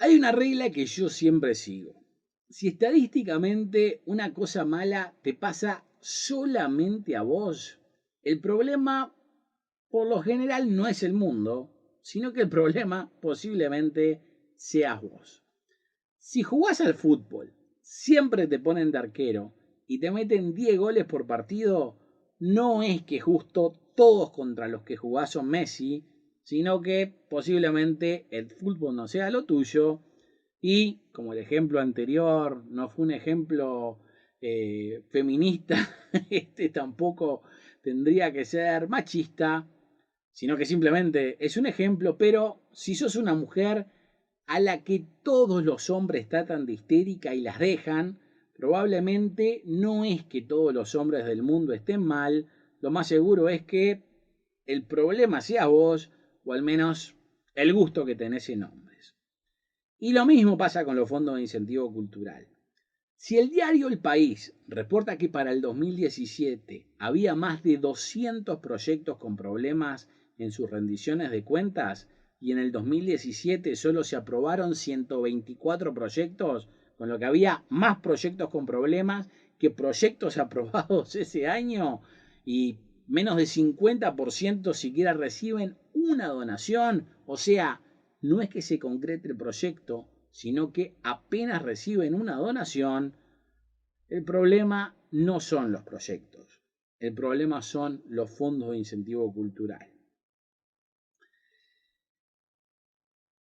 Hay una regla que yo siempre sigo. Si estadísticamente una cosa mala te pasa solamente a vos, el problema por lo general no es el mundo, sino que el problema posiblemente seas vos. Si jugás al fútbol, siempre te ponen de arquero y te meten 10 goles por partido, no es que justo todos contra los que jugás son Messi, sino que posiblemente el fútbol no sea lo tuyo y, como el ejemplo anterior no fue un ejemplo feminista, este tampoco tendría que ser machista, sino que simplemente es un ejemplo, pero si sos una mujer a la que todos los hombres tratan de histérica y las dejan, probablemente no es que todos los hombres del mundo estén mal, lo más seguro es que el problema sea vos, o al menos el gusto que tenés en hombres. Y lo mismo pasa con los fondos de incentivo cultural. Si el diario El País reporta que para el 2017 había más de 200 proyectos con problemas en sus rendiciones de cuentas y en el 2017 solo se aprobaron 124 proyectos, con lo que había más proyectos con problemas que proyectos aprobados ese año y menos de 50% siquiera reciben una donación, o sea, no es que se concrete el proyecto, sino que apenas reciben una donación. El problema no son los proyectos, el problema son los fondos de incentivo cultural.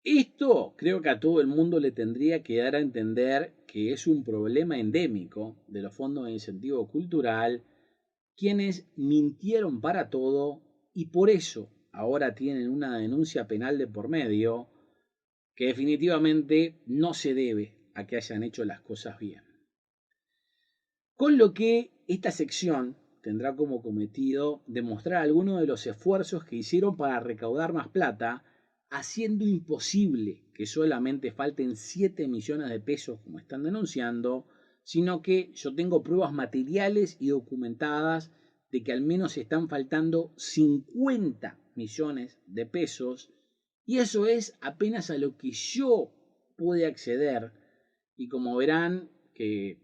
Esto creo que a todo el mundo le tendría que dar a entender que es un problema endémico de los fondos de incentivo cultural, quienes mintieron para todo y por eso ahora tienen una denuncia penal de por medio que definitivamente no se debe a que hayan hecho las cosas bien. Con lo que esta sección tendrá como cometido demostrar algunos de los esfuerzos que hicieron para recaudar más plata, haciendo imposible que solamente falten 7 millones de pesos como están denunciando, sino que yo tengo pruebas materiales y documentadas de que al menos están faltando 50 millones de pesos, y eso es apenas a lo que yo pude acceder, y como verán que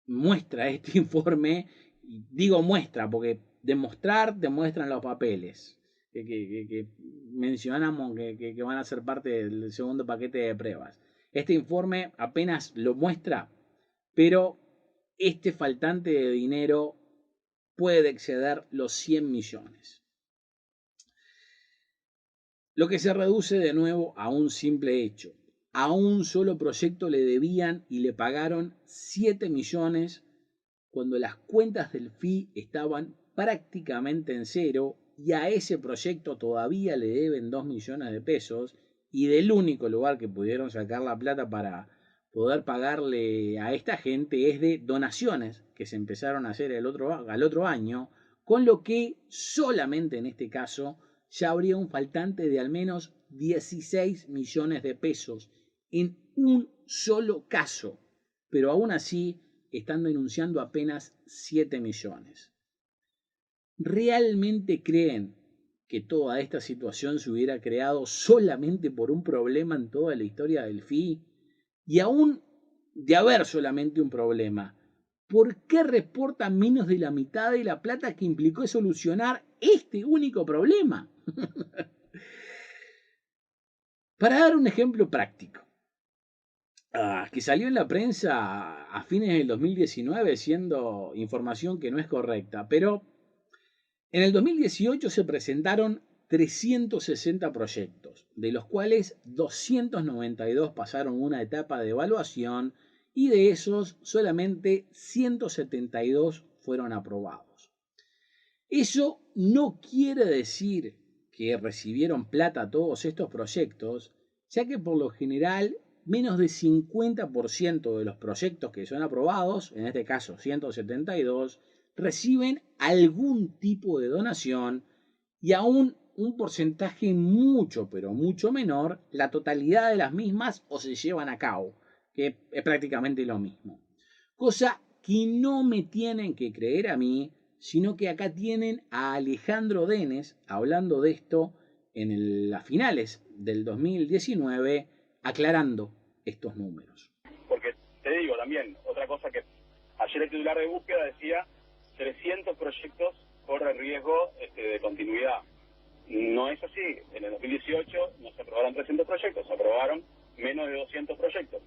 muestra este informe, y digo muestra porque demostrar demuestran los papeles que mencionamos que van a ser parte del segundo paquete de pruebas. Este informe apenas lo muestra, pero este faltante de dinero puede exceder los 100 millones. Lo que se reduce de nuevo a un simple hecho. A un solo proyecto le debían y le pagaron 7 millones cuando las cuentas del FI estaban prácticamente en cero y a ese proyecto todavía le deben 2 millones de pesos y del único lugar que pudieron sacar la plata para poder pagarle a esta gente es de donaciones que se empezaron a hacer al otro año, con lo que solamente en este caso ya habría un faltante de al menos 16 millones de pesos en un solo caso, pero aún así están denunciando apenas 7 millones. ¿Realmente creen que toda esta situación se hubiera creado solamente por un problema en toda la historia del FI? Y aún de haber solamente un problema, ¿por qué reportan menos de la mitad de la plata que implicó solucionar este único problema? Para dar un ejemplo práctico, que salió en la prensa a fines del 2019 siendo información que no es correcta, pero en el 2018 se presentaron 360 proyectos, de los cuales 292 pasaron una etapa de evaluación y de esos solamente 172 fueron aprobados. Eso no quiere decir que recibieron plata todos estos proyectos, ya que por lo general menos de 50% de los proyectos que son aprobados, en este caso 172, reciben algún tipo de donación y aún un porcentaje mucho, pero mucho menor, la totalidad de las mismas o se llevan a cabo, que es prácticamente lo mismo. Cosa que no me tienen que creer a mí, sino que acá tienen a Alejandro Denes hablando de esto en las finales del 2019, aclarando estos números. Porque te digo también, otra cosa que ayer el titular de búsqueda decía, 300 proyectos corren riesgo de continuidad. No es así. En el 2018 no se aprobaron 300 proyectos, se aprobaron menos de 200 proyectos.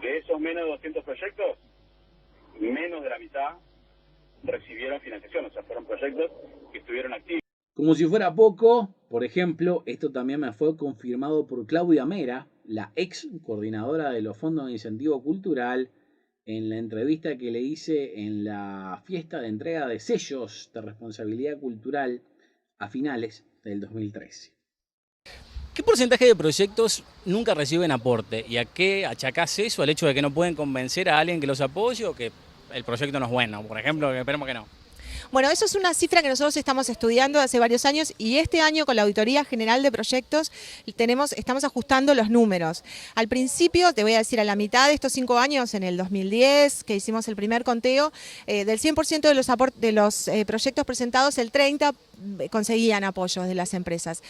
De esos menos de 200 proyectos, menos de la mitad recibieron financiación, o sea, fueron proyectos que estuvieron activos. Como si fuera poco, por ejemplo, esto también me fue confirmado por Claudia Mera, la ex coordinadora de los fondos de incentivo cultural, en la entrevista que le hice en la fiesta de entrega de sellos de responsabilidad cultural a finales del 2013. ¿Qué porcentaje de proyectos nunca reciben aporte? ¿Y a qué achacás eso? ¿Al hecho de que no pueden convencer a alguien que los apoye o que el proyecto no es bueno? Por ejemplo, que esperemos que no. Bueno, eso es una cifra que nosotros estamos estudiando hace varios años y este año con la Auditoría General de Proyectos estamos ajustando los números. Al principio, te voy a decir, a la mitad de estos 5 años, en el 2010, que hicimos el primer conteo, del 100% de los proyectos presentados, el 30% conseguían apoyos de las empresas.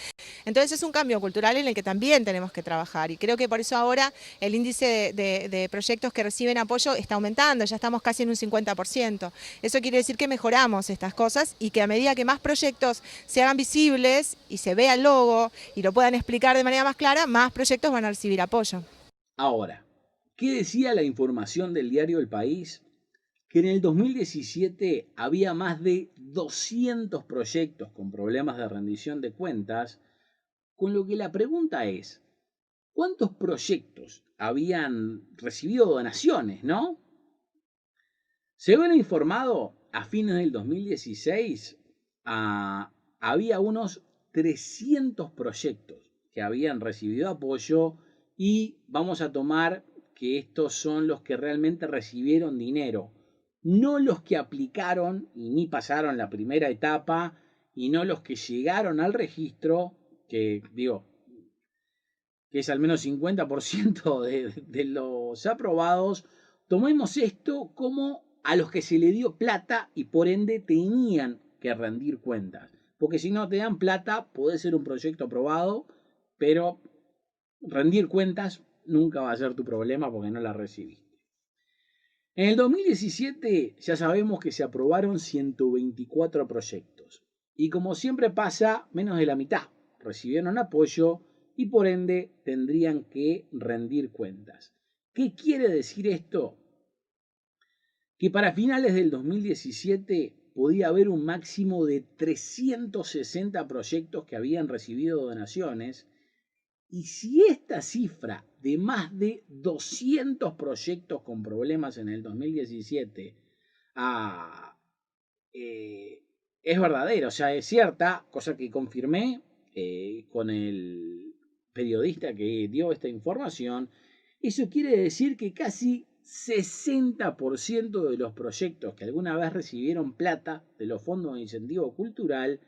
Entonces es un cambio cultural en el que también tenemos que trabajar y creo que por eso ahora el índice de proyectos que reciben apoyo está aumentando, ya estamos casi en un 50%. Eso quiere decir que mejoramos estas cosas y que a medida que más proyectos se hagan visibles y se vea el logo y lo puedan explicar de manera más clara, más proyectos van a recibir apoyo. Ahora, ¿qué decía la información del diario El País? Que en el 2017 había más de 200 proyectos con problemas de rendición de cuentas, con lo que la pregunta es, ¿cuántos proyectos habían recibido donaciones, no? Según he informado, a fines del 2016 había unos 300 proyectos que habían recibido apoyo y vamos a tomar que estos son los que realmente recibieron dinero, no los que aplicaron y ni pasaron la primera etapa y no los que llegaron al registro, que digo, que es al menos 50% de los aprobados. Tomemos esto como a los que se le dio plata y por ende tenían que rendir cuentas. Porque si no te dan plata, puede ser un proyecto aprobado, pero rendir cuentas nunca va a ser tu problema porque no la recibiste. En el 2017 ya sabemos que se aprobaron 124 proyectos. Y como siempre pasa, menos de la mitad recibieron apoyo y por ende tendrían que rendir cuentas. ¿Qué quiere decir esto? Que para finales del 2017 podía haber un máximo de 360 proyectos que habían recibido donaciones y si esta cifra de más de 200 proyectos con problemas en el 2017 es verdadera, o sea, es cierta, cosa que confirmé con el periodista que dio esta información, eso quiere decir que casi 60% de los proyectos que alguna vez recibieron plata de los fondos de incentivo cultural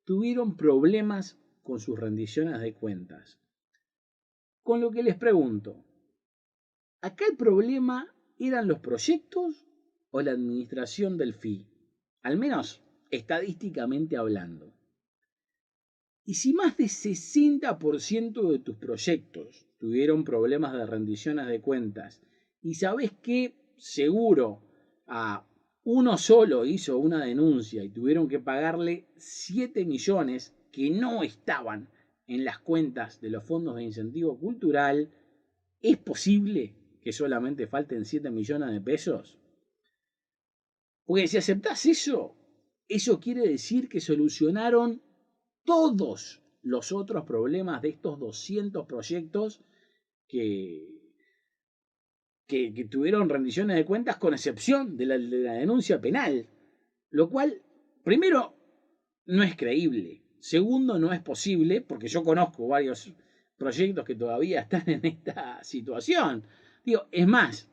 tuvieron problemas con sus rendiciones de cuentas. Con lo que les pregunto, ¿acá el problema eran los proyectos o la administración del FI? Al menos estadísticamente hablando. Y si más de 60% de tus proyectos tuvieron problemas de rendiciones de cuentas y sabes que seguro a uno solo hizo una denuncia y tuvieron que pagarle 7 millones que no estaban en las cuentas de los fondos de incentivo cultural, ¿es posible que solamente falten 7 millones de pesos? Porque si aceptás eso, eso quiere decir que solucionaron todos los otros problemas de estos 200 proyectos que tuvieron rendiciones de cuentas con excepción de la denuncia penal. Lo cual, primero, no es creíble. Segundo, no es posible, porque yo conozco varios proyectos que todavía están en esta situación. Digo, es más,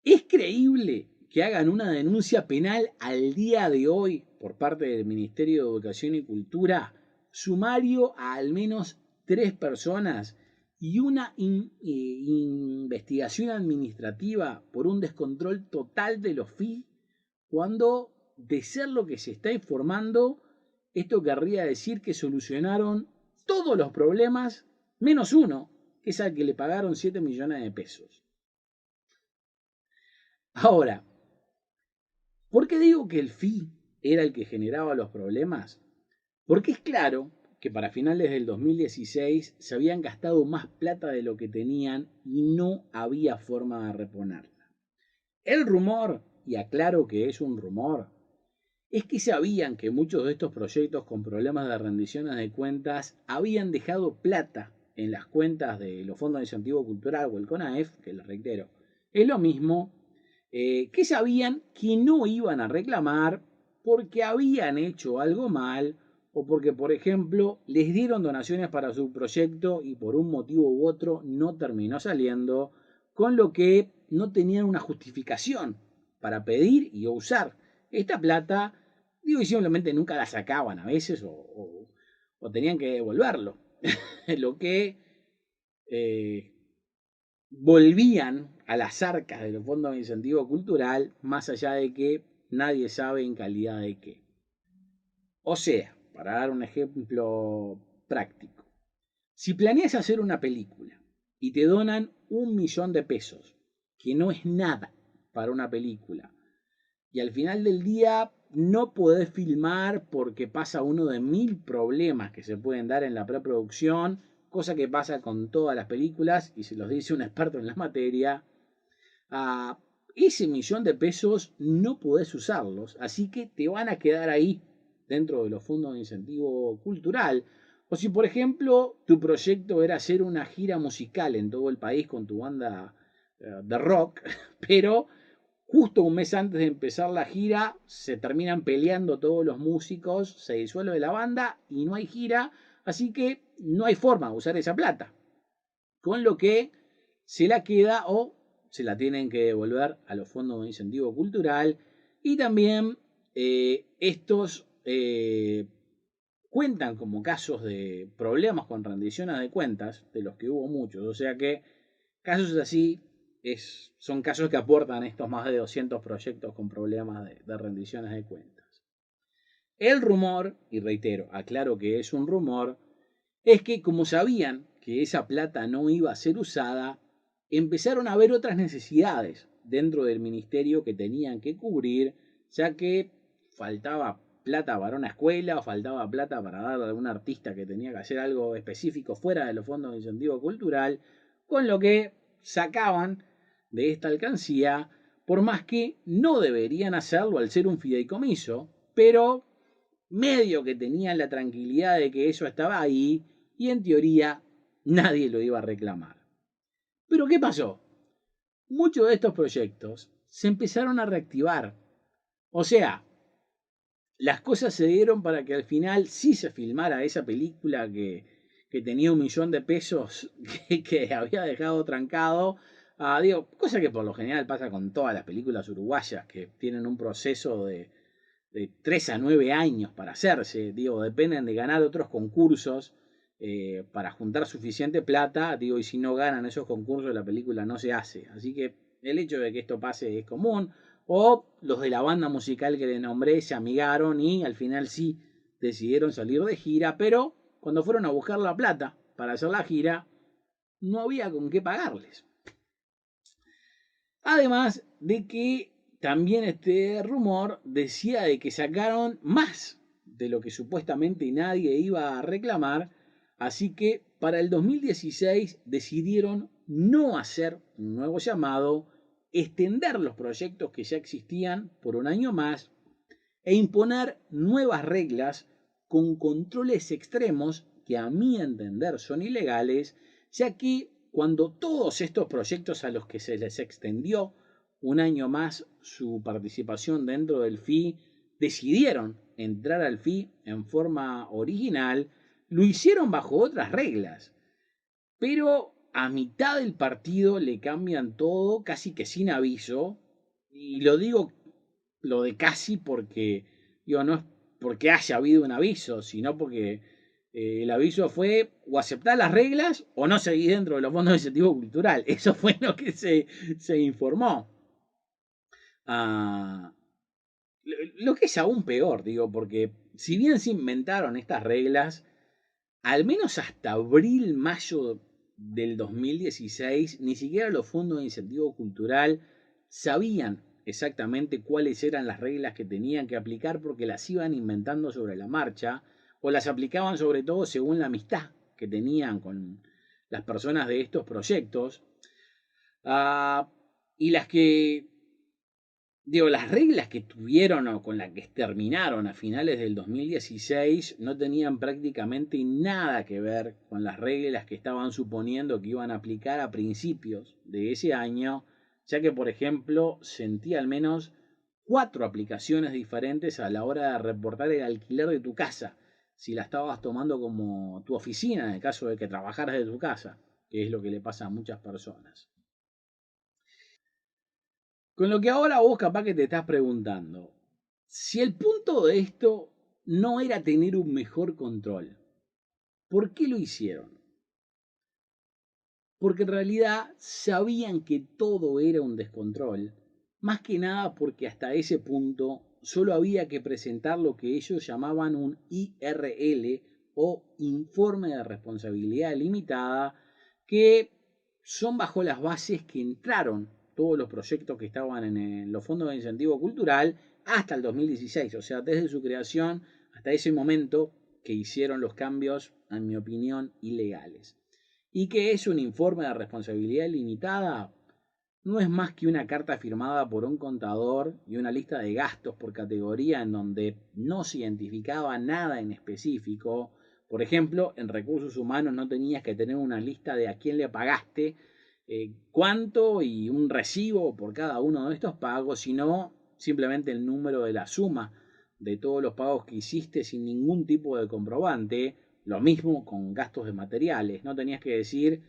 ¿es creíble que hagan una denuncia penal al día de hoy por parte del Ministerio de Educación y Cultura, sumario a al menos 3 personas y una investigación administrativa por un descontrol total de los FI, cuando, de ser lo que se está informando, esto querría decir que solucionaron todos los problemas menos uno, que es al que le pagaron 7 millones de pesos. Ahora, ¿por qué digo que el fee era el que generaba los problemas? Porque es claro que para finales del 2016 se habían gastado más plata de lo que tenían y no había forma de reponerla. El rumor, y aclaro que es un rumor, es que sabían que muchos de estos proyectos con problemas de rendiciones de cuentas habían dejado plata en las cuentas de los fondos de incentivo cultural o el CONAEF, que les reitero, es lo mismo, que sabían que no iban a reclamar porque habían hecho algo mal o porque, por ejemplo, les dieron donaciones para su proyecto y por un motivo u otro no terminó saliendo, con lo que no tenían una justificación para pedir y usar esta plata, digo, y simplemente nunca la sacaban a veces o tenían que devolverlo, lo que volvían a las arcas de los fondos de incentivo cultural, más allá de que nadie sabe en calidad de qué. O sea, para dar un ejemplo práctico, si planeas hacer una película y te donan 1 millón de pesos, que no es nada para una película, y al final del día no podés filmar porque pasa uno de 1000 problemas que se pueden dar en la preproducción, cosa que pasa con todas las películas, y se los dice un experto en la materia, ese 1 millón de pesos no podés usarlos, así que te van a quedar ahí dentro de los fondos de incentivo cultural. O si, por ejemplo, tu proyecto era hacer una gira musical en todo el país con tu banda de rock, pero justo un mes antes de empezar la gira se terminan peleando todos los músicos, se disuelve la banda y no hay gira, así que no hay forma de usar esa plata. Con lo que se la queda o se la tienen que devolver a los fondos de incentivo cultural. Y también estos cuentan como casos de problemas con rendiciones de cuentas, de los que hubo muchos. O sea que casos así son casos que aportan estos más de 200 proyectos con problemas de rendiciones de cuentas. El rumor, y reitero, aclaro que es un rumor, es que como sabían que esa plata no iba a ser usada, empezaron a ver otras necesidades dentro del ministerio que tenían que cubrir, ya que faltaba plata para una escuela o faltaba plata para darle a un artista que tenía que hacer algo específico fuera de los fondos de incentivo cultural, con lo que sacaban de esta alcancía, por más que no deberían hacerlo al ser un fideicomiso, pero medio que tenían la tranquilidad de que eso estaba ahí y en teoría nadie lo iba a reclamar. Pero ¿qué pasó? Muchos de estos proyectos se empezaron a reactivar. O sea, las cosas se dieron para que al final sí se filmara esa película que tenía 1 millón de pesos que había dejado trancado. Digo, cosa que por lo general pasa con todas las películas uruguayas que tienen un proceso de 3 a 9 años para hacerse. Digo, dependen de ganar otros concursos para juntar suficiente plata. Digo, y si no ganan esos concursos la película no se hace. Así que el hecho de que esto pase es común. O los de la banda musical que le nombré se amigaron y al final sí decidieron salir de gira, pero cuando fueron a buscar la plata para hacer la gira, no había con qué pagarles. Además de que también este rumor decía de que sacaron más de lo que supuestamente nadie iba a reclamar, así que para el 2016 decidieron no hacer un nuevo llamado, extender los proyectos que ya existían por un año más e imponer nuevas reglas con controles extremos que a mi entender son ilegales, ya que cuando todos estos proyectos a los que se les extendió un año más su participación dentro del FI decidieron entrar al FI en forma original, lo hicieron bajo otras reglas. Pero a mitad del partido le cambian todo, casi que sin aviso. Y lo digo lo de casi porque, digo, no es porque haya habido un aviso, sino porque el aviso fue o aceptar las reglas o no seguir dentro de los fondos de incentivo cultural. Eso fue lo que se informó. Lo que es aún peor, digo, porque si bien se inventaron estas reglas, al menos hasta abril, mayo del 2016, ni siquiera los fondos de incentivo cultural sabían exactamente cuáles eran las reglas que tenían que aplicar porque las iban inventando sobre la marcha o las aplicaban sobre todo según la amistad que tenían con las personas de estos proyectos. Y las reglas que tuvieron o con las que terminaron a finales del 2016 no tenían prácticamente nada que ver con las reglas que estaban suponiendo que iban a aplicar a principios de ese año, ya que, por ejemplo, sentí al menos 4 aplicaciones diferentes a la hora de reportar el alquiler de tu casa, si la estabas tomando como tu oficina, en el caso de que trabajaras de tu casa, que es lo que le pasa a muchas personas. Con lo que ahora vos capaz que te estás preguntando, si el punto de esto no era tener un mejor control, ¿por qué lo hicieron? Porque en realidad sabían que todo era un descontrol, más que nada porque hasta ese punto solo había que presentar lo que ellos llamaban un IRL o Informe de Responsabilidad Limitada, que son bajo las bases que entraron todos los proyectos que estaban en los fondos de incentivo cultural hasta el 2016, o sea, desde su creación hasta ese momento que hicieron los cambios, en mi opinión, ilegales. ¿Y qué es un informe de responsabilidad limitada? No es más que una carta firmada por un contador y una lista de gastos por categoría en donde no se identificaba nada en específico. Por ejemplo, en recursos humanos no tenías que tener una lista de a quién le pagaste, cuánto y un recibo por cada uno de estos pagos, sino simplemente el número de la suma de todos los pagos que hiciste sin ningún tipo de comprobante. Lo mismo con gastos de materiales, no tenías que decir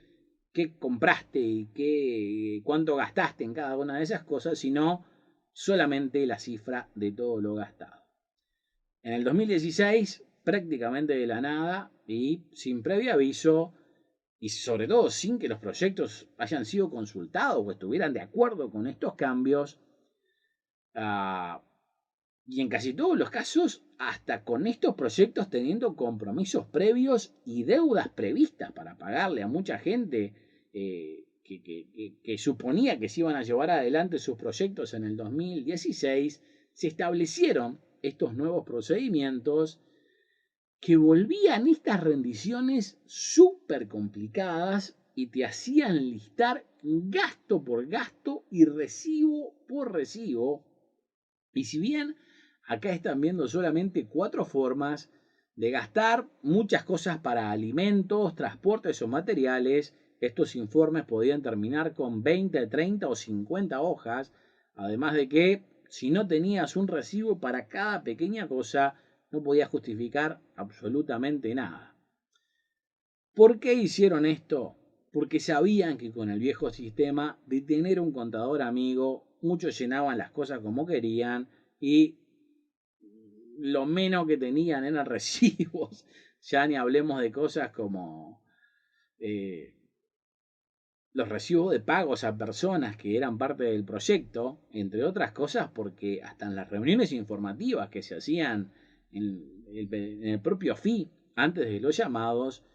qué compraste y cuánto gastaste en cada una de esas cosas, sino solamente la cifra de todo lo gastado. En el 2016, prácticamente de la nada y sin previo aviso, y sobre todo sin que los proyectos hayan sido consultados o estuvieran de acuerdo con estos cambios, y en casi todos los casos, hasta con estos proyectos teniendo compromisos previos y deudas previstas para pagarle a mucha gente que suponía que se iban a llevar adelante sus proyectos en el 2016, se establecieron estos nuevos procedimientos que volvían estas rendiciones súper complicadas y te hacían listar gasto por gasto y recibo por recibo. Y si bien acá están viendo solamente 4 formas de gastar muchas cosas para alimentos, transportes o materiales, estos informes podían terminar con 20, 30 o 50 hojas, además de que si no tenías un recibo para cada pequeña cosa, no podías justificar absolutamente nada. ¿Por qué hicieron esto? Porque sabían que con el viejo sistema de tener un contador amigo, muchos llenaban las cosas como querían y lo menos que tenían eran recibos. Ya ni hablemos de cosas como los recibos de pagos a personas que eran parte del proyecto, entre otras cosas porque hasta en las reuniones informativas que se hacían en el propio FI, antes de los llamados,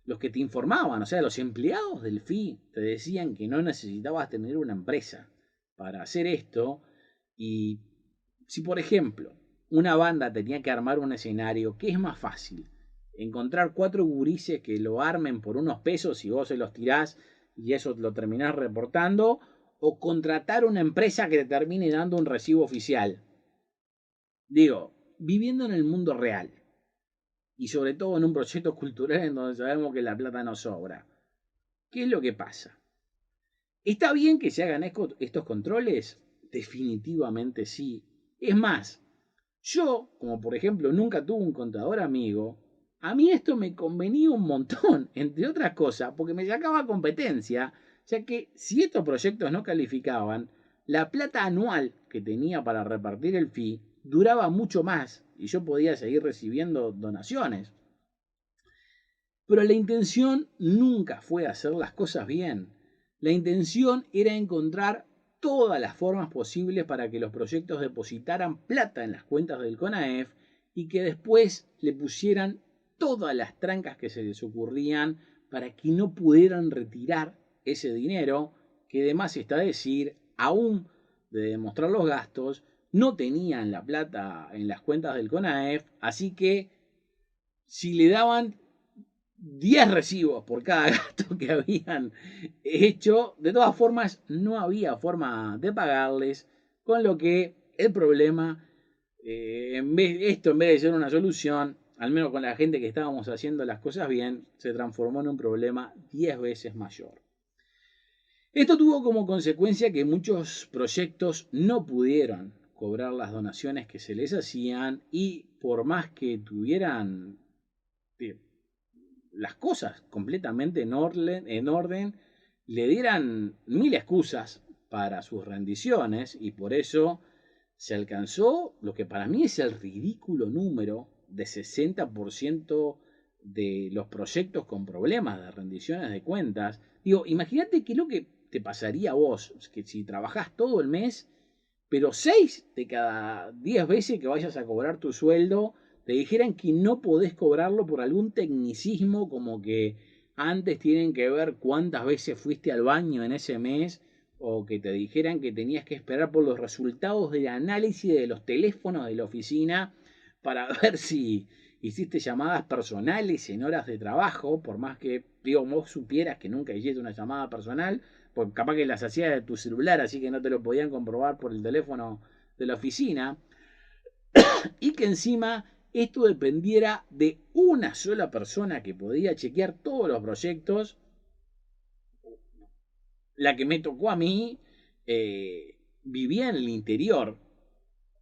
los que te informaban, o sea, los empleados del FI, te decían que no necesitabas tener una empresa para hacer esto. Y si, por ejemplo, una banda tenía que armar un escenario, ¿qué es más fácil? Encontrar 4 gurises que lo armen por unos pesos y vos se los tirás y eso lo terminás reportando, o contratar una empresa que te termine dando un recibo oficial. Digo, viviendo en el mundo real y sobre todo en un proyecto cultural en donde sabemos que la plata no sobra, ¿qué es lo que pasa? ¿Está bien que se hagan estos controles? Definitivamente sí. Es más, yo, como por ejemplo nunca tuve un contador amigo, a mí esto me convenía un montón, entre otras cosas, porque me sacaba competencia, ya que si estos proyectos no calificaban, la plata anual que tenía para repartir el fee duraba mucho más y yo podía seguir recibiendo donaciones. Pero la intención nunca fue hacer las cosas bien. La intención era encontrar todas las formas posibles para que los proyectos depositaran plata en las cuentas del CONAEF y que después le pusieran todas las trancas que se les ocurrían para que no pudieran retirar ese dinero, que además está decir, aún de demostrar los gastos, no tenían la plata en las cuentas del CONAEF, así que si le daban 10 recibos por cada gasto que habían hecho, de todas formas no había forma de pagarles, con lo que el problema, en vez de ser una solución, al menos con la gente que estábamos haciendo las cosas bien, se transformó en un problema 10 veces mayor. Esto tuvo como consecuencia que muchos proyectos no pudieron cobrar las donaciones que se les hacían, y por más que tuvieran las cosas completamente en orden, le dieran mil excusas para sus rendiciones, y por eso se alcanzó lo que para mí es el ridículo número de 60% de los proyectos con problemas de rendiciones de cuentas. Digo, imagínate qué es lo que te pasaría a vos, que si trabajás todo el mes, pero 6 de cada 10 veces que vayas a cobrar tu sueldo, te dijeran que no podés cobrarlo por algún tecnicismo, como que antes tienen que ver cuántas veces fuiste al baño en ese mes, o que te dijeran que tenías que esperar por los resultados del análisis de los teléfonos de la oficina para ver si hiciste llamadas personales en horas de trabajo, por más que vos supieras que nunca hiciste una llamada personal, porque capaz que las hacías de tu celular, así que no te lo podían comprobar por el teléfono de la oficina, y que encima esto dependiera de una sola persona que podía chequear todos los proyectos. La que me tocó a mí vivía en el interior,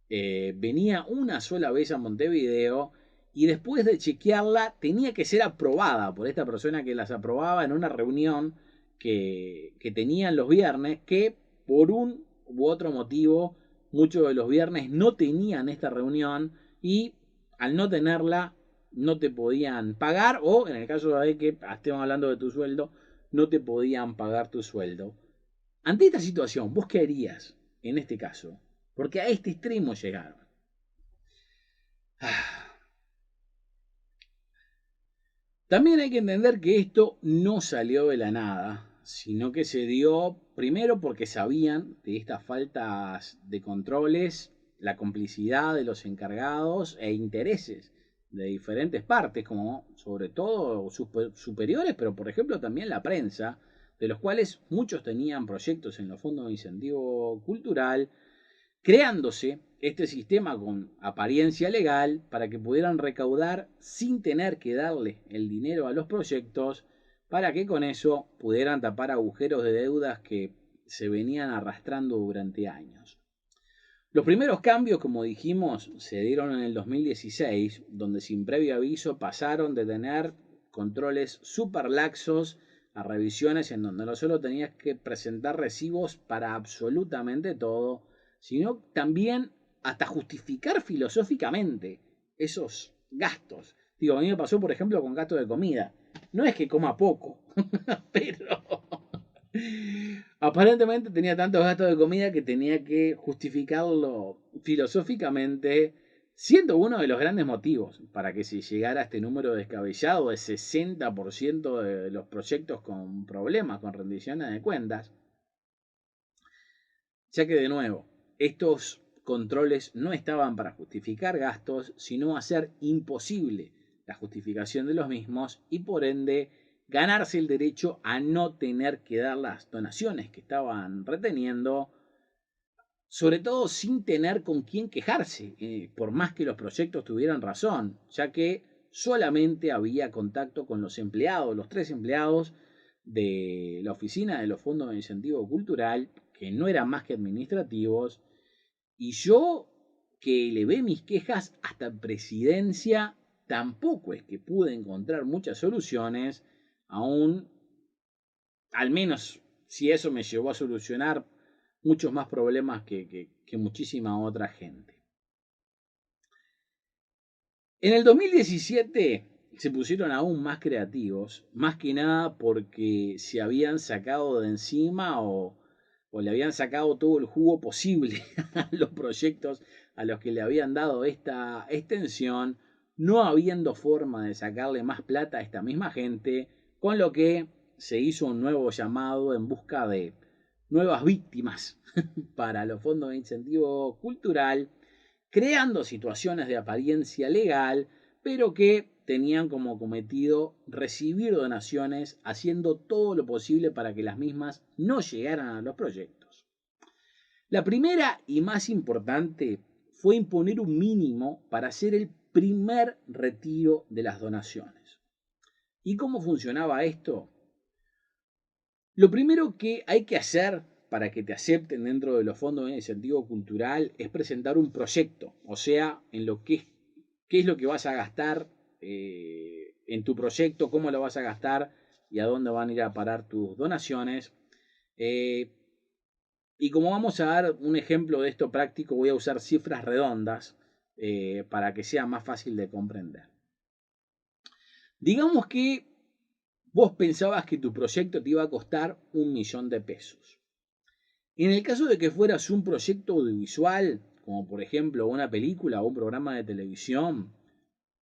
venía una sola vez a Montevideo, y después de chequearla tenía que ser aprobada por esta persona que las aprobaba en una reunión que tenían los viernes, que por un u otro motivo muchos de los viernes no tenían esta reunión, y al no tenerla no te podían pagar, o en el caso de que estemos hablando de tu sueldo, no te podían pagar tu sueldo. Ante esta situación, ¿vos qué harías en este caso? Porque a este extremo llegaron. También hay que entender que esto no salió de la nada, sino que se dio primero porque sabían de estas faltas de controles, la complicidad de los encargados e intereses de diferentes partes, como sobre todo superiores, pero por ejemplo también la prensa, de los cuales muchos tenían proyectos en los fondos de incentivo cultural, creándose este sistema con apariencia legal para que pudieran recaudar sin tener que darle el dinero a los proyectos, para que con eso pudieran tapar agujeros de deudas que se venían arrastrando durante años. Los primeros cambios, como dijimos, se dieron en el 2016, donde sin previo aviso pasaron de tener controles súper laxos a revisiones en donde no solo tenías que presentar recibos para absolutamente todo, sino también hasta justificar filosóficamente esos gastos. Digo, a mí me pasó, por ejemplo, con gastos de comida. No es que coma poco, pero aparentemente tenía tantos gastos de comida que tenía que justificarlo filosóficamente, siendo uno de los grandes motivos para que se llegara a este número descabellado de 60% de los proyectos con problemas, con rendiciones de cuentas. Ya que de nuevo, estos controles no estaban para justificar gastos, sino hacer imposible la justificación de los mismos, y por ende ganarse el derecho a no tener que dar las donaciones que estaban reteniendo, sobre todo sin tener con quién quejarse, por más que los proyectos tuvieran razón, ya que solamente había contacto con los empleados, los 3 empleados de la oficina de los fondos de incentivo cultural, que no eran más que administrativos, y yo, que elevé mis quejas hasta presidencia, tampoco es que pude encontrar muchas soluciones, aún, al menos si eso me llevó a solucionar muchos más problemas que muchísima otra gente. En el 2017 se pusieron aún más creativos, más que nada porque se habían sacado de encima o le habían sacado todo el jugo posible a los proyectos a los que le habían dado esta extensión, no habiendo forma de sacarle más plata a esta misma gente, con lo que se hizo un nuevo llamado en busca de nuevas víctimas para los fondos de incentivo cultural, creando situaciones de apariencia legal, pero que tenían como cometido recibir donaciones, haciendo todo lo posible para que las mismas no llegaran a los proyectos. La primera y más importante fue imponer un mínimo para hacer el primer retiro de las donaciones. ¿Y cómo funcionaba esto? Lo primero que hay que hacer para que te acepten dentro de los fondos de incentivo cultural es presentar un proyecto, o sea, en lo que qué es lo que vas a gastar en tu proyecto, cómo lo vas a gastar y a dónde van a ir a parar tus donaciones. Y como vamos a dar un ejemplo de esto práctico, voy a usar cifras redondas para que sea más fácil de comprender. Digamos que vos pensabas que tu proyecto te iba a costar 1.000.000 de pesos. En el caso de que fueras un proyecto audiovisual, como por ejemplo una película o un programa de televisión,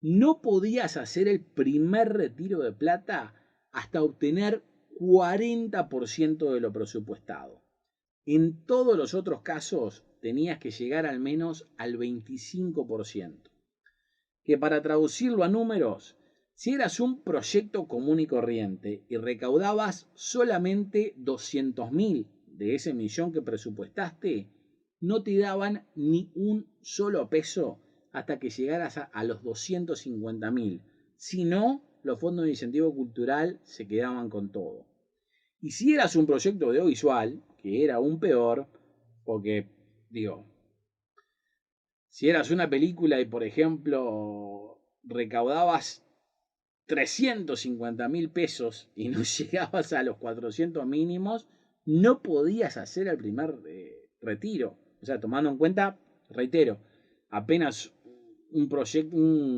no podías hacer el primer retiro de plata hasta obtener 40% de lo presupuestado. En todos los otros casos tenías que llegar al menos al 25%. Que para traducirlo a números, si eras un proyecto común y corriente y recaudabas solamente 200.000 de ese millón que presupuestaste, no te daban ni un solo peso hasta que llegaras a los 250.000. Si no, los fondos de incentivo cultural se quedaban con todo. Y si eras un proyecto audiovisual, que era aún peor, porque, si eras una película y, por ejemplo, recaudabas 350.000 pesos y no llegabas a los 400 mínimos, no podías hacer el primer retiro. O sea, tomando en cuenta, reitero, apenas un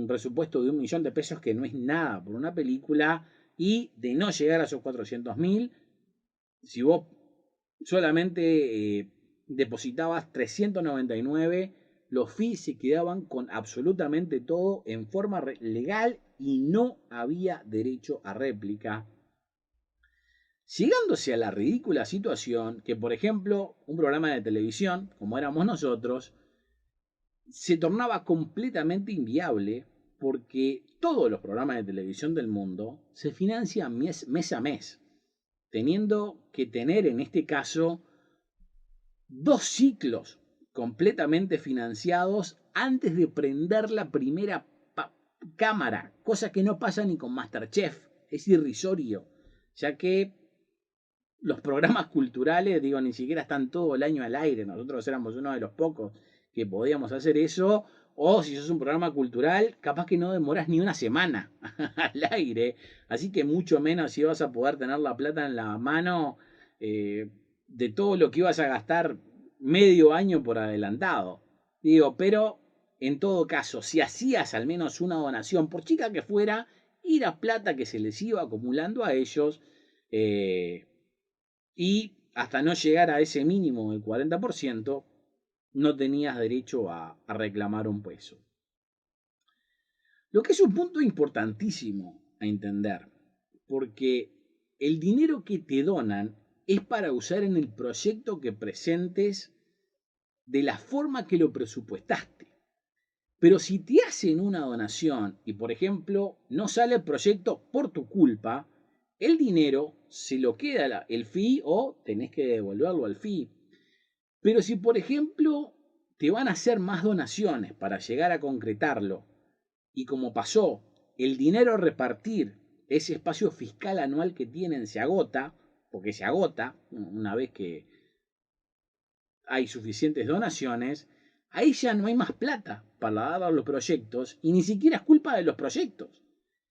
presupuesto de 1.000.000 de pesos, que no es nada por una película, y de no llegar a esos 400.000, si vos solamente depositabas 399, los fees se quedaban con absolutamente todo en forma legal y no había derecho a réplica. Llegándose a la ridícula situación que, por ejemplo, un programa de televisión, como éramos nosotros, se tornaba completamente inviable porque todos los programas de televisión del mundo se financian mes a mes, teniendo que tener en este caso 2 ciclos completamente financiados antes de prender la primera cámara, cosa que no pasa ni con MasterChef. Es irrisorio, ya que los programas culturales, ni siquiera están todo el año al aire. Nosotros éramos uno de los pocos que podíamos hacer eso. O si sos un programa cultural, capaz que no demoras ni una semana al aire. Así que mucho menos si vas a poder tener la plata en la mano de todo lo que ibas a gastar medio año por adelantado. Pero en todo caso, si hacías al menos una donación, por chica que fuera, era plata que se les iba acumulando a ellos. Y hasta no llegar a ese mínimo del 40%, no tenías derecho a reclamar un peso. Lo que es un punto importantísimo a entender, porque el dinero que te donan es para usar en el proyecto que presentes de la forma que lo presupuestaste. Pero si te hacen una donación y, por ejemplo, no sale el proyecto por tu culpa, el dinero se lo queda el fee o tenés que devolverlo al fee. Pero si, por ejemplo, te van a hacer más donaciones para llegar a concretarlo y, como pasó, el dinero a repartir, ese espacio fiscal anual que tienen, se agota, porque se agota una vez que hay suficientes donaciones, ahí ya no hay más plata para dar a los proyectos y ni siquiera es culpa de los proyectos.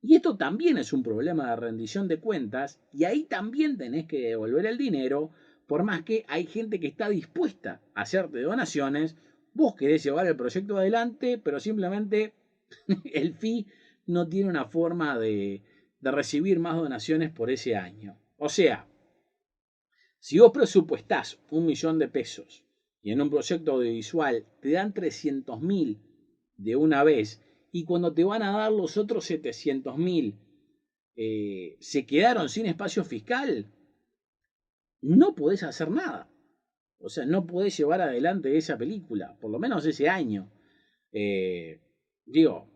Y esto también es un problema de rendición de cuentas y ahí también tenés que devolver el dinero, por más que hay gente que está dispuesta a hacerte donaciones. Vos querés llevar el proyecto adelante, pero simplemente el fee no tiene una forma de recibir más donaciones por ese año. O sea, si vos presupuestás 1.000.000 de pesos y en un proyecto audiovisual te dan 300.000 de una vez, y cuando te van a dar los otros 700.000 se quedaron sin espacio fiscal, no podés hacer nada. O sea, no podés llevar adelante esa película, por lo menos ese año. Digo,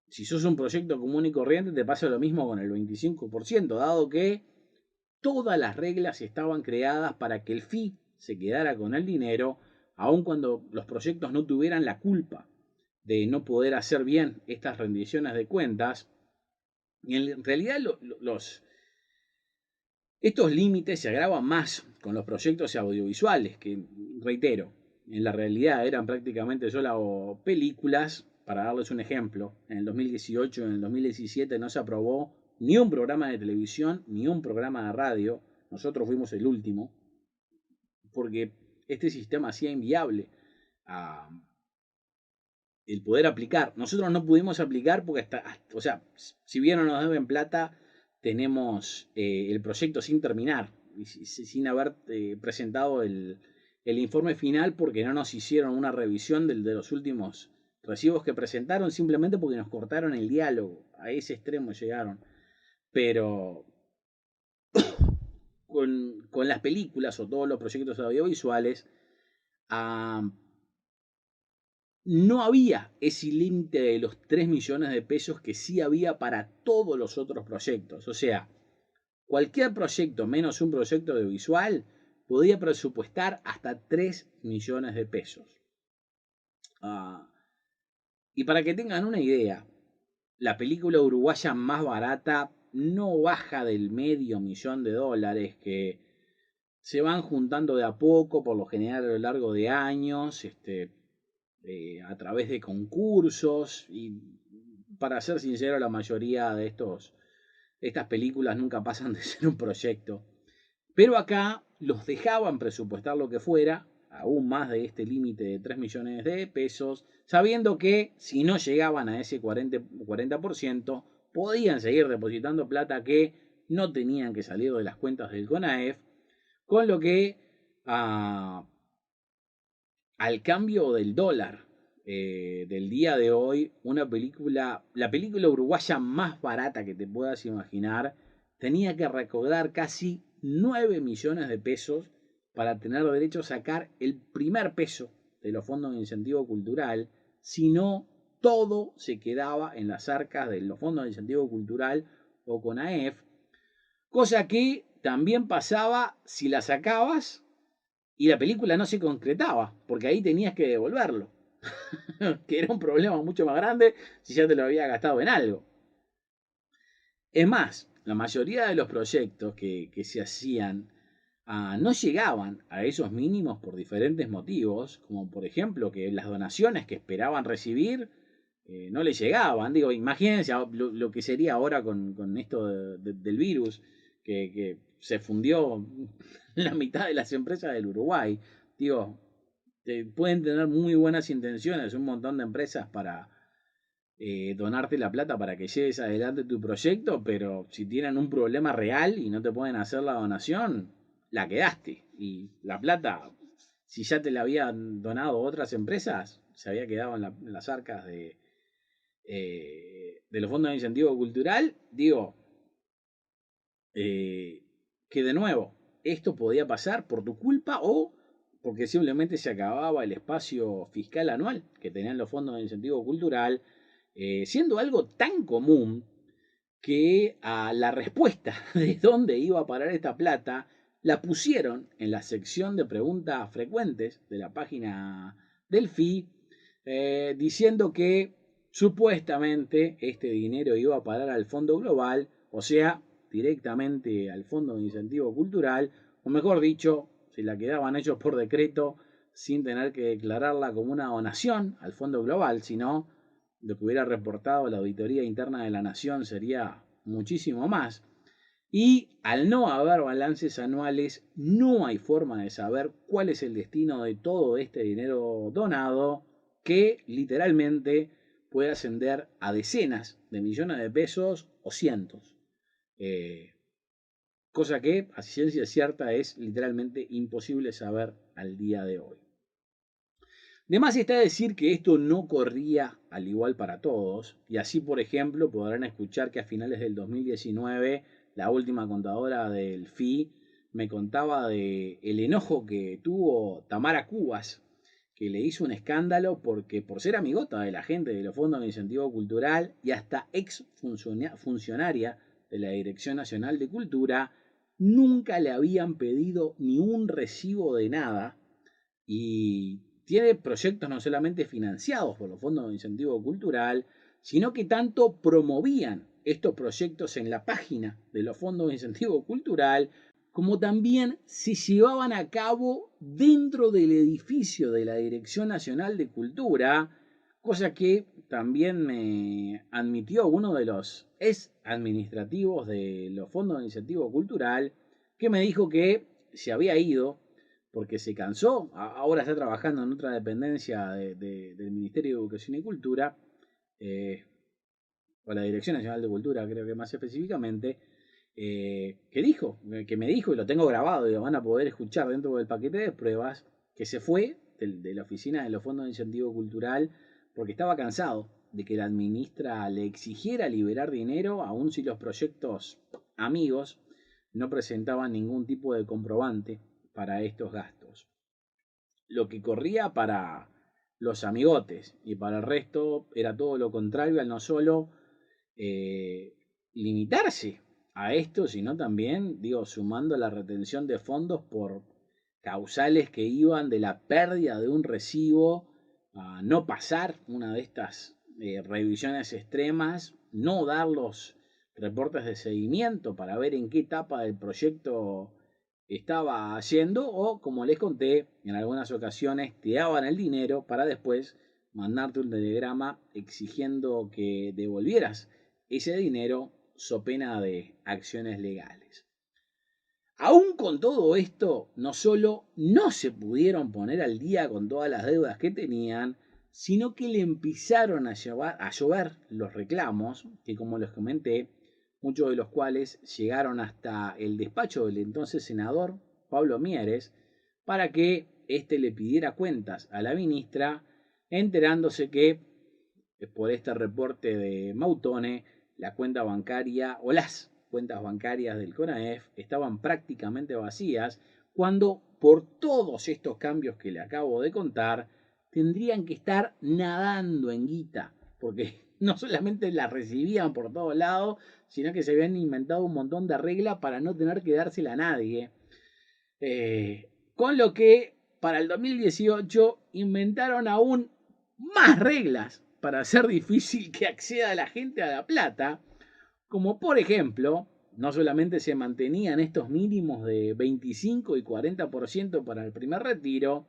si sos un proyecto común y corriente, te pasa lo mismo con el 25%, dado que todas las reglas estaban creadas para que el FI se quedara con el dinero, aun cuando los proyectos no tuvieran la culpa de no poder hacer bien estas rendiciones de cuentas. Y en realidad estos límites se agravan más con los proyectos audiovisuales, que, reitero, en la realidad eran prácticamente solo películas. Para darles un ejemplo, en el 2018 y en el 2017 no se aprobó ni un programa de televisión ni un programa de radio. Nosotros fuimos el último, porque este sistema hacía inviable el poder aplicar. Nosotros no pudimos aplicar porque o sea, si bien no nos deben plata, tenemos el proyecto sin terminar y sin haber presentado el informe final, porque no nos hicieron una revisión de los últimos recibos que presentaron, simplemente porque nos cortaron el diálogo. A ese extremo llegaron. Pero con las películas o todos los proyectos audiovisuales, no había ese límite de los 3 millones de pesos que sí había para todos los otros proyectos. O sea, cualquier proyecto menos un proyecto audiovisual podía presupuestar hasta 3 millones de pesos. Y para que tengan una idea, la película uruguaya más barata no baja del $500,000, que se van juntando de a poco, por lo general a lo largo de años, a través de concursos. Y para ser sincero, la mayoría de estas películas nunca pasan de ser un proyecto. Pero acá los dejaban presupuestar lo que fuera, aún más de este límite de 3 millones de pesos, sabiendo que si no llegaban a ese 40%, podían seguir depositando plata que no tenían que salir de las cuentas del CONAEF, con lo que al cambio del dólar del día de hoy, la película uruguaya más barata que te puedas imaginar, tenía que recaudar casi 9 millones de pesos para tener derecho a sacar el primer peso de los fondos de incentivo cultural. Si no, todo se quedaba en las arcas de los fondos de incentivo cultural o CONAEF, cosa que también pasaba si la sacabas y la película no se concretaba, porque ahí tenías que devolverlo, que era un problema mucho más grande si ya te lo había gastado en algo. Es más, la mayoría de los proyectos que se hacían no llegaban a esos mínimos por diferentes motivos, como por ejemplo que las donaciones que esperaban recibir no les llegaban. Digo, imagínense lo que sería ahora con esto del virus, que se fundió la mitad de las empresas del Uruguay. Digo, pueden tener muy buenas intenciones un montón de empresas para donarte la plata para que lleves adelante tu proyecto, pero si tienen un problema real y no te pueden hacer la donación, la quedaste. Y la plata, si ya te la habían donado otras empresas, se había quedado en las arcas de los fondos de incentivo cultural. Digo, que de nuevo, esto podía pasar por tu culpa o porque simplemente se acababa el espacio fiscal anual que tenían los fondos de incentivo cultural, siendo algo tan común que a la respuesta de dónde iba a parar esta plata la pusieron en la sección de preguntas frecuentes de la página del FI, diciendo que supuestamente este dinero iba a parar al Fondo Global, o sea, directamente al Fondo de Incentivo Cultural, o mejor dicho, se la quedaban ellos por decreto sin tener que declararla como una donación al Fondo Global, sino lo que hubiera reportado la Auditoría Interna de la Nación sería muchísimo más. Y al no haber balances anuales, no hay forma de saber cuál es el destino de todo este dinero donado, que literalmente puede ascender a decenas de millones de pesos o cientos. Cosa que, a ciencia cierta, es literalmente imposible saber al día de hoy. De más está decir que esto no corría al igual para todos, y así, por ejemplo, podrán escuchar que a finales del 2019 la última contadora del FI me contaba de el enojo que tuvo Tamara Cubas, que le hizo un escándalo porque por ser amigota de la gente de los fondos de incentivo cultural y hasta ex funcionaria de la Dirección Nacional de Cultura, nunca le habían pedido ni un recibo de nada y tiene proyectos no solamente financiados por los fondos de incentivo cultural, sino que tanto promovían estos proyectos en la página de los fondos de incentivo cultural, como también se llevaban a cabo dentro del edificio de la Dirección Nacional de Cultura, cosa que también me admitió uno de los ex administrativos de los fondos de incentivo cultural, que me dijo que se había ido porque se cansó, ahora está trabajando en otra dependencia del Ministerio de Educación y Cultura, o la Dirección Nacional de Cultura, creo que más específicamente, que me dijo, y lo tengo grabado y lo van a poder escuchar dentro del paquete de pruebas, que se fue de la oficina de los fondos de incentivo cultural porque estaba cansado de que la ministra le exigiera liberar dinero, aun si los proyectos amigos no presentaban ningún tipo de comprobante para estos gastos. Lo que corría para los amigotes y para el resto era todo lo contrario, al no solo limitarse a esto, sino también, sumando la retención de fondos por causales que iban de la pérdida de un recibo a no pasar una de estas revisiones extremas, no dar los reportes de seguimiento para ver en qué etapa del proyecto estaba haciendo, o como les conté, en algunas ocasiones te daban el dinero para después mandarte un telegrama exigiendo que devolvieras ese dinero so pena de acciones legales. Aún con todo esto, no solo no se pudieron poner al día con todas las deudas que tenían, sino que le empezaron a llover los reclamos, que como les comenté, muchos de los cuales llegaron hasta el despacho del entonces senador Pablo Mieres, para que éste le pidiera cuentas a la ministra, enterándose que por este reporte de Mautone, la cuenta bancaria o las cuentas bancarias del CONAEF estaban prácticamente vacías, cuando por todos estos cambios que le acabo de contar, tendrían que estar nadando en guita, porque no solamente las recibían por todos lados, sino que se habían inventado un montón de reglas para no tener que dársela a nadie. Con lo que para el 2018 inventaron aún más reglas para hacer difícil que acceda la gente a la plata, como por ejemplo, no solamente se mantenían estos mínimos de 25 y 40% para el primer retiro,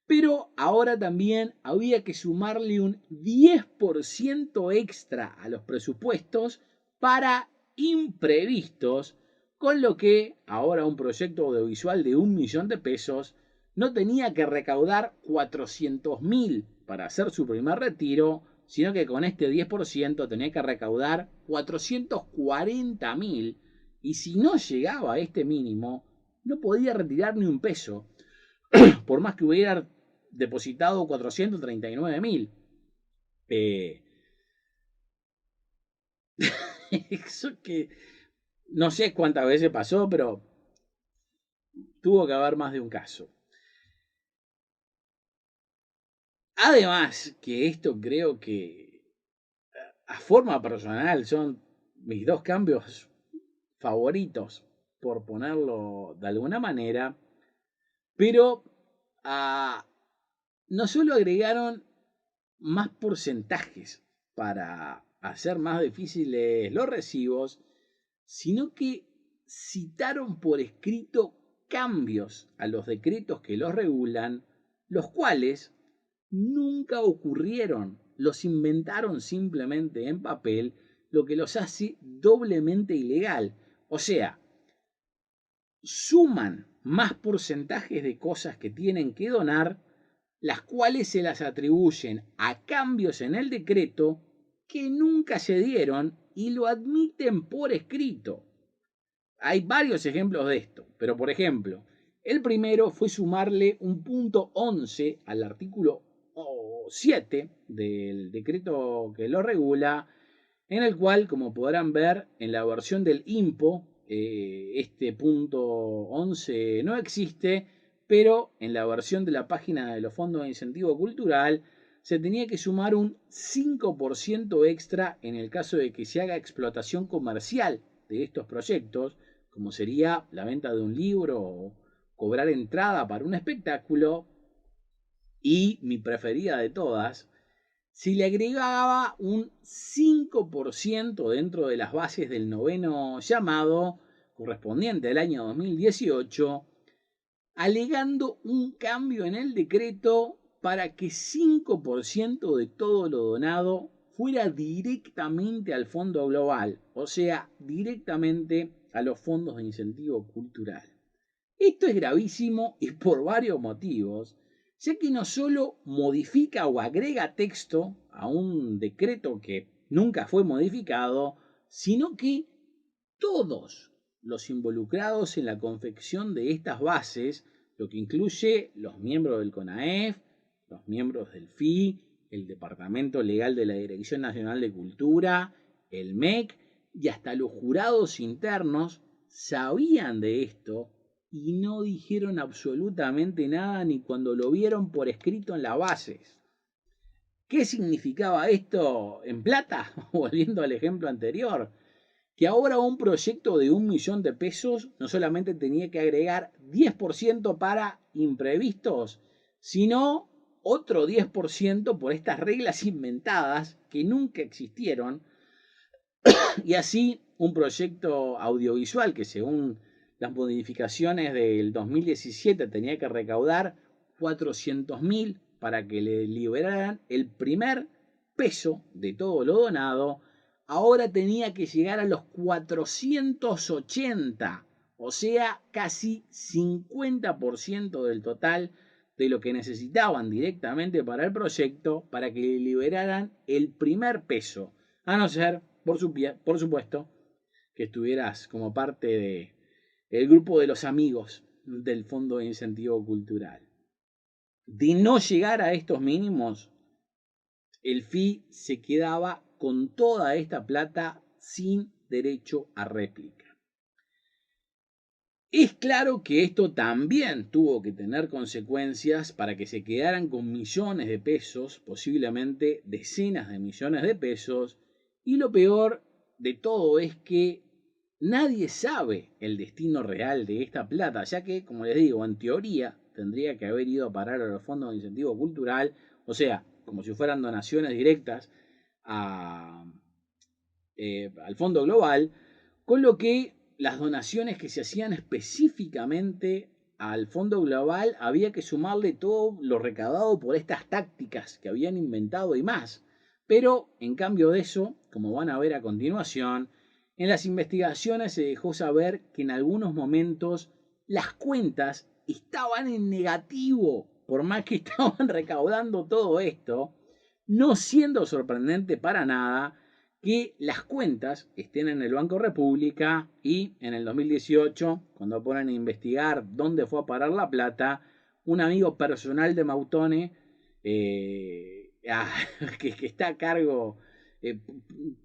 pero ahora también había que sumarle un 10% extra a los presupuestos para imprevistos, con lo que ahora un proyecto audiovisual de 1 millón de pesos no tenía que recaudar 400.000 para hacer su primer retiro, sino que con este 10% tenía que recaudar 440.000, y si no llegaba a este mínimo, no podía retirar ni un peso, por más que hubiera depositado 439.000. Eso que no sé cuántas veces pasó, pero tuvo que haber más de un caso. Además, que esto creo que a forma personal son mis dos cambios favoritos, por ponerlo de alguna manera, pero no solo agregaron más porcentajes para hacer más difíciles los recibos, sino que citaron por escrito cambios a los decretos que los regulan, los cuales nunca ocurrieron, los inventaron simplemente en papel, lo que los hace doblemente ilegal. O sea, suman más porcentajes de cosas que tienen que donar, las cuales se las atribuyen a cambios en el decreto que nunca se dieron y lo admiten por escrito. Hay varios ejemplos de esto, pero por ejemplo, el primero fue sumarle un punto 11 al artículo 7 del decreto que lo regula, en el cual, como podrán ver, en la versión del INPO, este punto 11 no existe, pero en la versión de la página de los fondos de incentivo cultural se tenía que sumar un 5% extra en el caso de que se haga explotación comercial de estos proyectos, como sería la venta de un libro o cobrar entrada para un espectáculo, y mi preferida de todas, si le agregaba un 5% dentro de las bases del noveno llamado, correspondiente al año 2018, alegando un cambio en el decreto para que 5% de todo lo donado fuera directamente al fondo global, o sea, directamente a los fondos de incentivo cultural. Esto es gravísimo y por varios motivos, ya que no solo modifica o agrega texto a un decreto que nunca fue modificado, sino que todos los involucrados en la confección de estas bases, lo que incluye los miembros del CONAEF, los miembros del FI, el Departamento Legal de la Dirección Nacional de Cultura, el MEC y hasta los jurados internos, sabían de esto y no dijeron absolutamente nada ni cuando lo vieron por escrito en las bases. ¿Qué significaba esto en plata? Volviendo al ejemplo anterior, que ahora un proyecto de 1 millón de pesos no solamente tenía que agregar 10% para imprevistos, sino otro 10% por estas reglas inventadas que nunca existieron. Y así un proyecto audiovisual que según las modificaciones del 2017 tenía que recaudar 400.000 para que le liberaran el primer peso de todo lo donado, ahora tenía que llegar a los 480, o sea, casi 50% del total de lo que necesitaban directamente para el proyecto para que le liberaran el primer peso, a no ser, por supuesto, que estuvieras como parte del grupo de los amigos del Fondo de Incentivo Cultural. De no llegar a estos mínimos, el FI se quedaba con toda esta plata sin derecho a réplica. Es claro que esto también tuvo que tener consecuencias para que se quedaran con millones de pesos, posiblemente decenas de millones de pesos, y lo peor de todo es que nadie sabe el destino real de esta plata, ya que, como les digo, en teoría tendría que haber ido a parar a los fondos de incentivo cultural, o sea, como si fueran donaciones directas al Fondo Global, con lo que las donaciones que se hacían específicamente al Fondo Global había que sumarle todo lo recaudado por estas tácticas que habían inventado y más. Pero en cambio de eso, como van a ver a continuación, en las investigaciones se dejó saber que en algunos momentos las cuentas estaban en negativo, por más que estaban recaudando todo esto, no siendo sorprendente para nada que las cuentas estén en el Banco República y en el 2018, cuando ponen a investigar dónde fue a parar la plata, un amigo personal de Mautone, que está a cargo,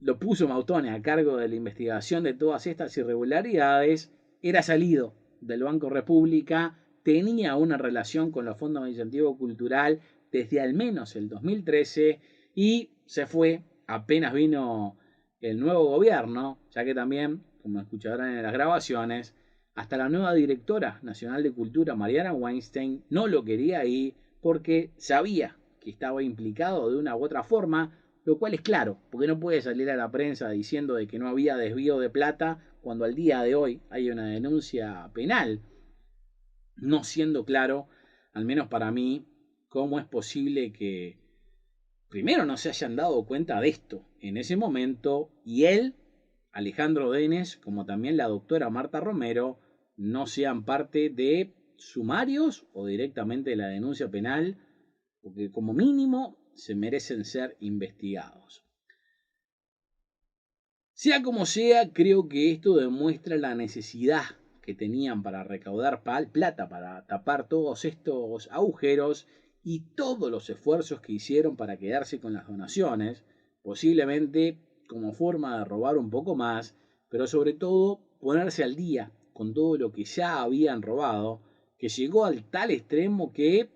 lo puso Mautone a cargo de la investigación de todas estas irregularidades, era salido del Banco República, tenía una relación con los fondos de incentivo cultural desde al menos el 2013 y se fue apenas vino el nuevo gobierno, ya que también, como escucharán en las grabaciones, hasta la nueva directora nacional de cultura, Mariana Weinstein, no lo quería ahí porque sabía que estaba implicado de una u otra forma, lo cual es claro, porque no puede salir a la prensa diciendo de que no había desvío de plata cuando al día de hoy hay una denuncia penal, no siendo claro, al menos para mí, cómo es posible que primero no se hayan dado cuenta de esto en ese momento y él, Alejandro Denes, como también la doctora Marta Romero, no sean parte de sumarios o directamente de la denuncia penal, porque como mínimo se merecen ser investigados. Sea como sea, creo que esto demuestra la necesidad que tenían para recaudar plata, para tapar todos estos agujeros, y todos los esfuerzos que hicieron para quedarse con las donaciones, posiblemente como forma de robar un poco más, pero sobre todo ponerse al día con todo lo que ya habían robado, que llegó al tal extremo que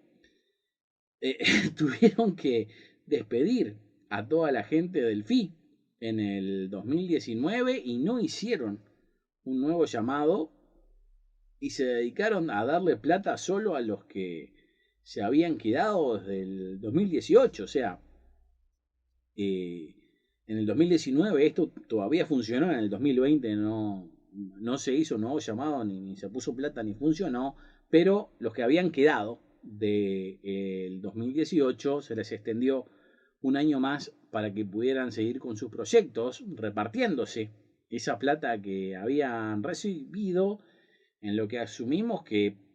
tuvieron que despedir a toda la gente del FI en el 2019 y no hicieron un nuevo llamado y se dedicaron a darle plata solo a los que se habían quedado desde el 2018. O sea, en el 2019 esto todavía funcionó, en el 2020 no se hizo un nuevo llamado, ni se puso plata, ni funcionó, pero los que habían quedado del 2018 se les extendió un año más para que pudieran seguir con sus proyectos, repartiéndose esa plata que habían recibido, en lo que asumimos que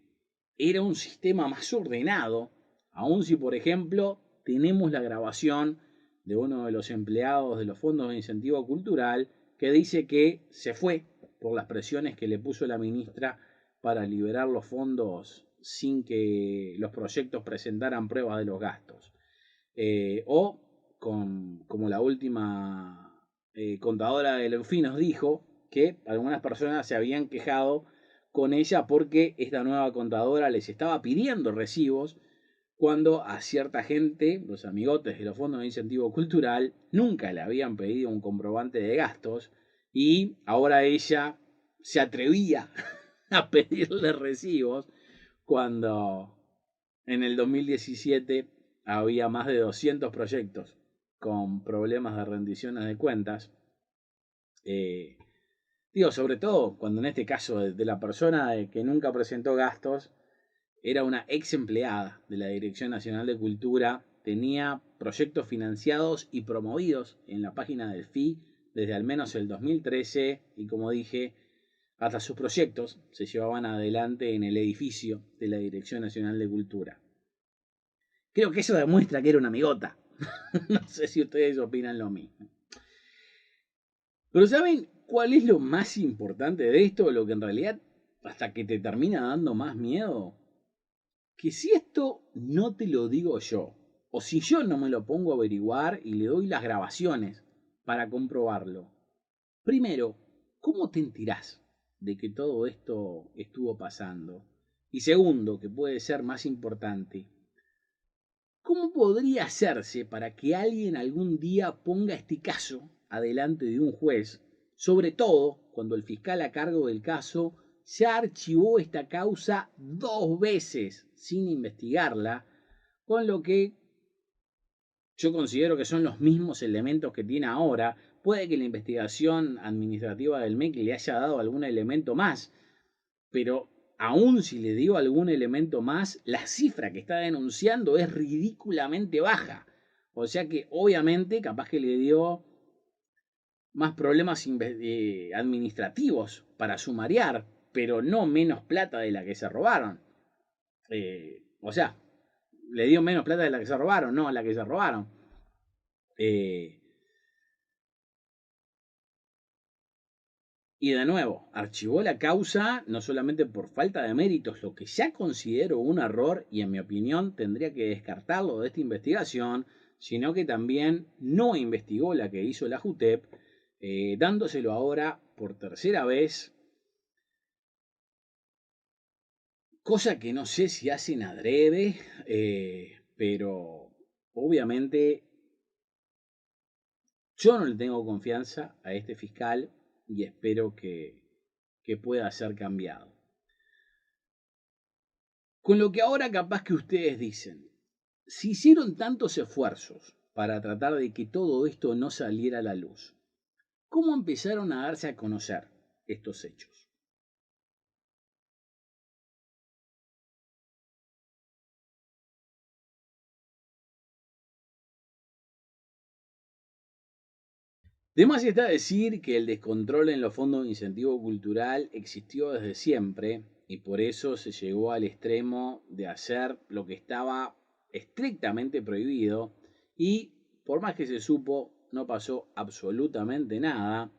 era un sistema más ordenado, aun si por ejemplo tenemos la grabación de uno de los empleados de los fondos de incentivo cultural que dice que se fue por las presiones que le puso la ministra para liberar los fondos sin que los proyectos presentaran pruebas de los gastos. Como la última contadora del ENFI nos dijo, que algunas personas se habían quejado con ella porque esta nueva contadora les estaba pidiendo recibos cuando a cierta gente, los amigotes de los fondos de incentivo cultural, nunca le habían pedido un comprobante de gastos y ahora ella se atrevía a pedirle recibos cuando en el 2017 había más de 200 proyectos con problemas de rendiciones de cuentas. Sobre todo cuando en este caso de la persona que nunca presentó gastos era una ex empleada de la Dirección Nacional de Cultura, tenía proyectos financiados y promovidos en la página del FI desde al menos el 2013 y, como dije, hasta sus proyectos se llevaban adelante en el edificio de la Dirección Nacional de Cultura. Creo que eso demuestra que era una amigota. No sé si ustedes opinan lo mismo. Pero ¿saben cuál es lo más importante de esto? Lo que en realidad hasta que te termina dando más miedo. Que si esto no te lo digo yo, o si yo no me lo pongo a averiguar y le doy las grabaciones para comprobarlo, primero, ¿cómo te enterás de que todo esto estuvo pasando? Y segundo, que puede ser más importante, ¿cómo podría hacerse para que alguien algún día ponga este caso adelante de un juez, sobre todo cuando el fiscal a cargo del caso ya archivó esta causa 2 veces sin investigarla, con lo que yo considero que son los mismos elementos que tiene ahora? Puede que la investigación administrativa del MEC le haya dado algún elemento más, pero aún si le dio algún elemento más, la cifra que está denunciando es ridículamente baja. O sea que obviamente capaz que le dio más problemas administrativos para sumariar, pero no menos plata de la que se robaron. O sea, le dio menos plata de la que se robaron, no a la que se robaron. Y de nuevo, archivó la causa no solamente por falta de méritos, lo que ya considero un error y en mi opinión tendría que descartarlo de esta investigación, sino que también no investigó la que hizo la JUTEP, dándoselo ahora por tercera vez, cosa que no sé si hacen adrede, pero obviamente yo no le tengo confianza a este fiscal y espero que pueda ser cambiado. Con lo que ahora capaz que ustedes dicen, si hicieron tantos esfuerzos para tratar de que todo esto no saliera a la luz, ¿cómo empezaron a darse a conocer estos hechos? De más está decir que el descontrol en los fondos de incentivo cultural existió desde siempre y por eso se llegó al extremo de hacer lo que estaba estrictamente prohibido y por más que se supo no pasó absolutamente nada,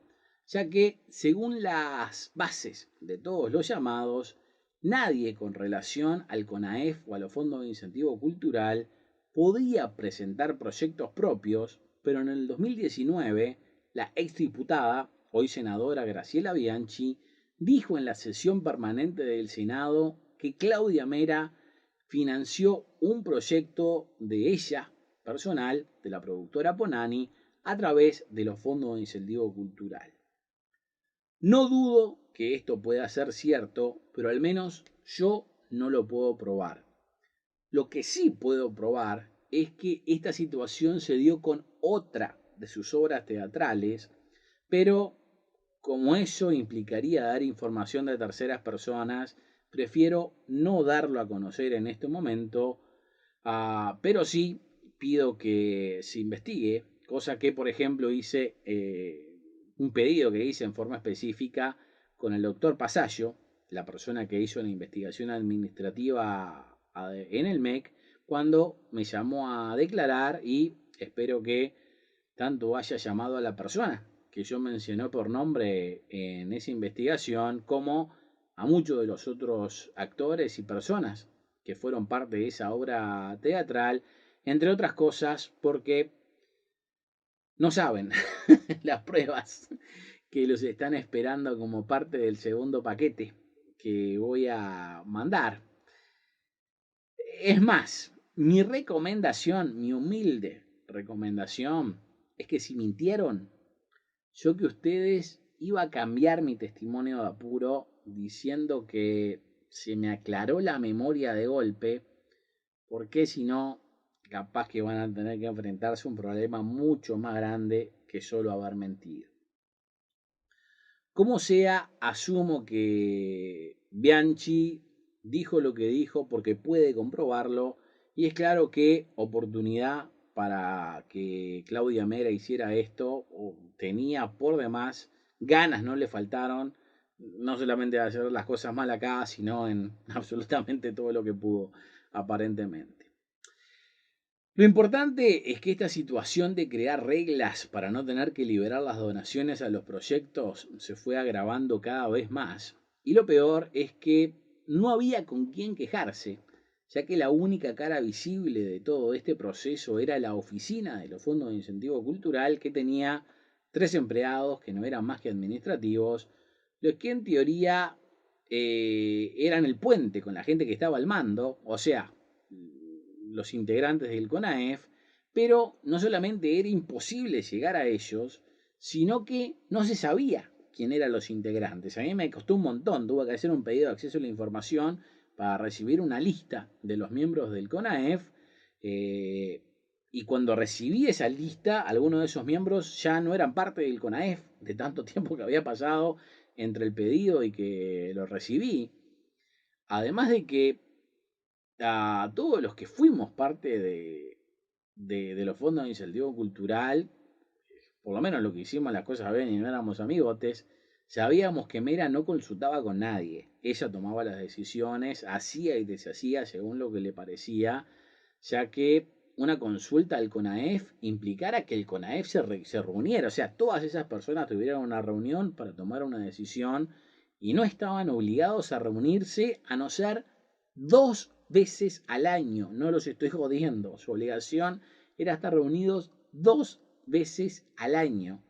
ya que según las bases de todos los llamados, nadie con relación al CONAEF o a los fondos de incentivo cultural podía presentar proyectos propios, pero en el 2019 la exdiputada, hoy senadora Graciela Bianchi, dijo en la sesión permanente del Senado que Claudia Mera financió un proyecto de ella personal, de la productora Ponani, a través de los fondos de incentivo cultural. No dudo que esto pueda ser cierto, pero al menos yo no lo puedo probar. Lo que sí puedo probar es que esta situación se dio con otra de sus obras teatrales, pero como eso implicaría dar información de terceras personas, prefiero no darlo a conocer en este momento, pero sí pido que se investigue, cosa que por ejemplo hice, un pedido que hice en forma específica con el doctor Pasallo, la persona que hizo la investigación administrativa en el MEC, cuando me llamó a declarar, y espero que tanto haya llamado a la persona que yo mencioné por nombre en esa investigación, como a muchos de los otros actores y personas que fueron parte de esa obra teatral, entre otras cosas porque no saben las pruebas que los están esperando como parte del segundo paquete que voy a mandar. Es más, mi recomendación, mi humilde recomendación, es que si mintieron, yo que ustedes iba a cambiar mi testimonio de apuro diciendo que se me aclaró la memoria de golpe, porque si no, capaz que van a tener que enfrentarse a un problema mucho más grande que solo haber mentido. Como sea, asumo que Bianchi dijo lo que dijo porque puede comprobarlo, y es claro que oportunidad para que Claudia Mera hiciera esto tenía por demás, ganas no le faltaron, no solamente de hacer las cosas mal acá, sino en absolutamente todo lo que pudo, aparentemente. Lo importante es que esta situación de crear reglas para no tener que liberar las donaciones a los proyectos se fue agravando cada vez más. Y lo peor es que no había con quién quejarse, ya que la única cara visible de todo este proceso era la oficina de los fondos de incentivo cultural, que tenía 3 empleados que no eran más que administrativos, los que en teoría eran el puente con la gente que estaba al mando, o sea, los integrantes del CONAEF, pero no solamente era imposible llegar a ellos, sino que no se sabía quién eran los integrantes. A mí me costó un montón, tuve que hacer un pedido de acceso a la información para recibir una lista de los miembros del CONAEF, y cuando recibí esa lista, algunos de esos miembros ya no eran parte del CONAEF, de tanto tiempo que había pasado entre el pedido y que lo recibí. Además de que a todos los que fuimos parte de los fondos de incentivo cultural, por lo menos lo que hicimos las cosas bien y no éramos amigotes, sabíamos que Mera no consultaba con nadie. Ella tomaba las decisiones, hacía y deshacía según lo que le parecía, ya que una consulta al CONAEF implicara que el CONAEF se reuniera, o sea, todas esas personas tuvieran una reunión para tomar una decisión y no estaban obligados a reunirse a no ser 2 veces al año. No los estoy jodiendo. Su obligación era estar reunidos 2 veces al año.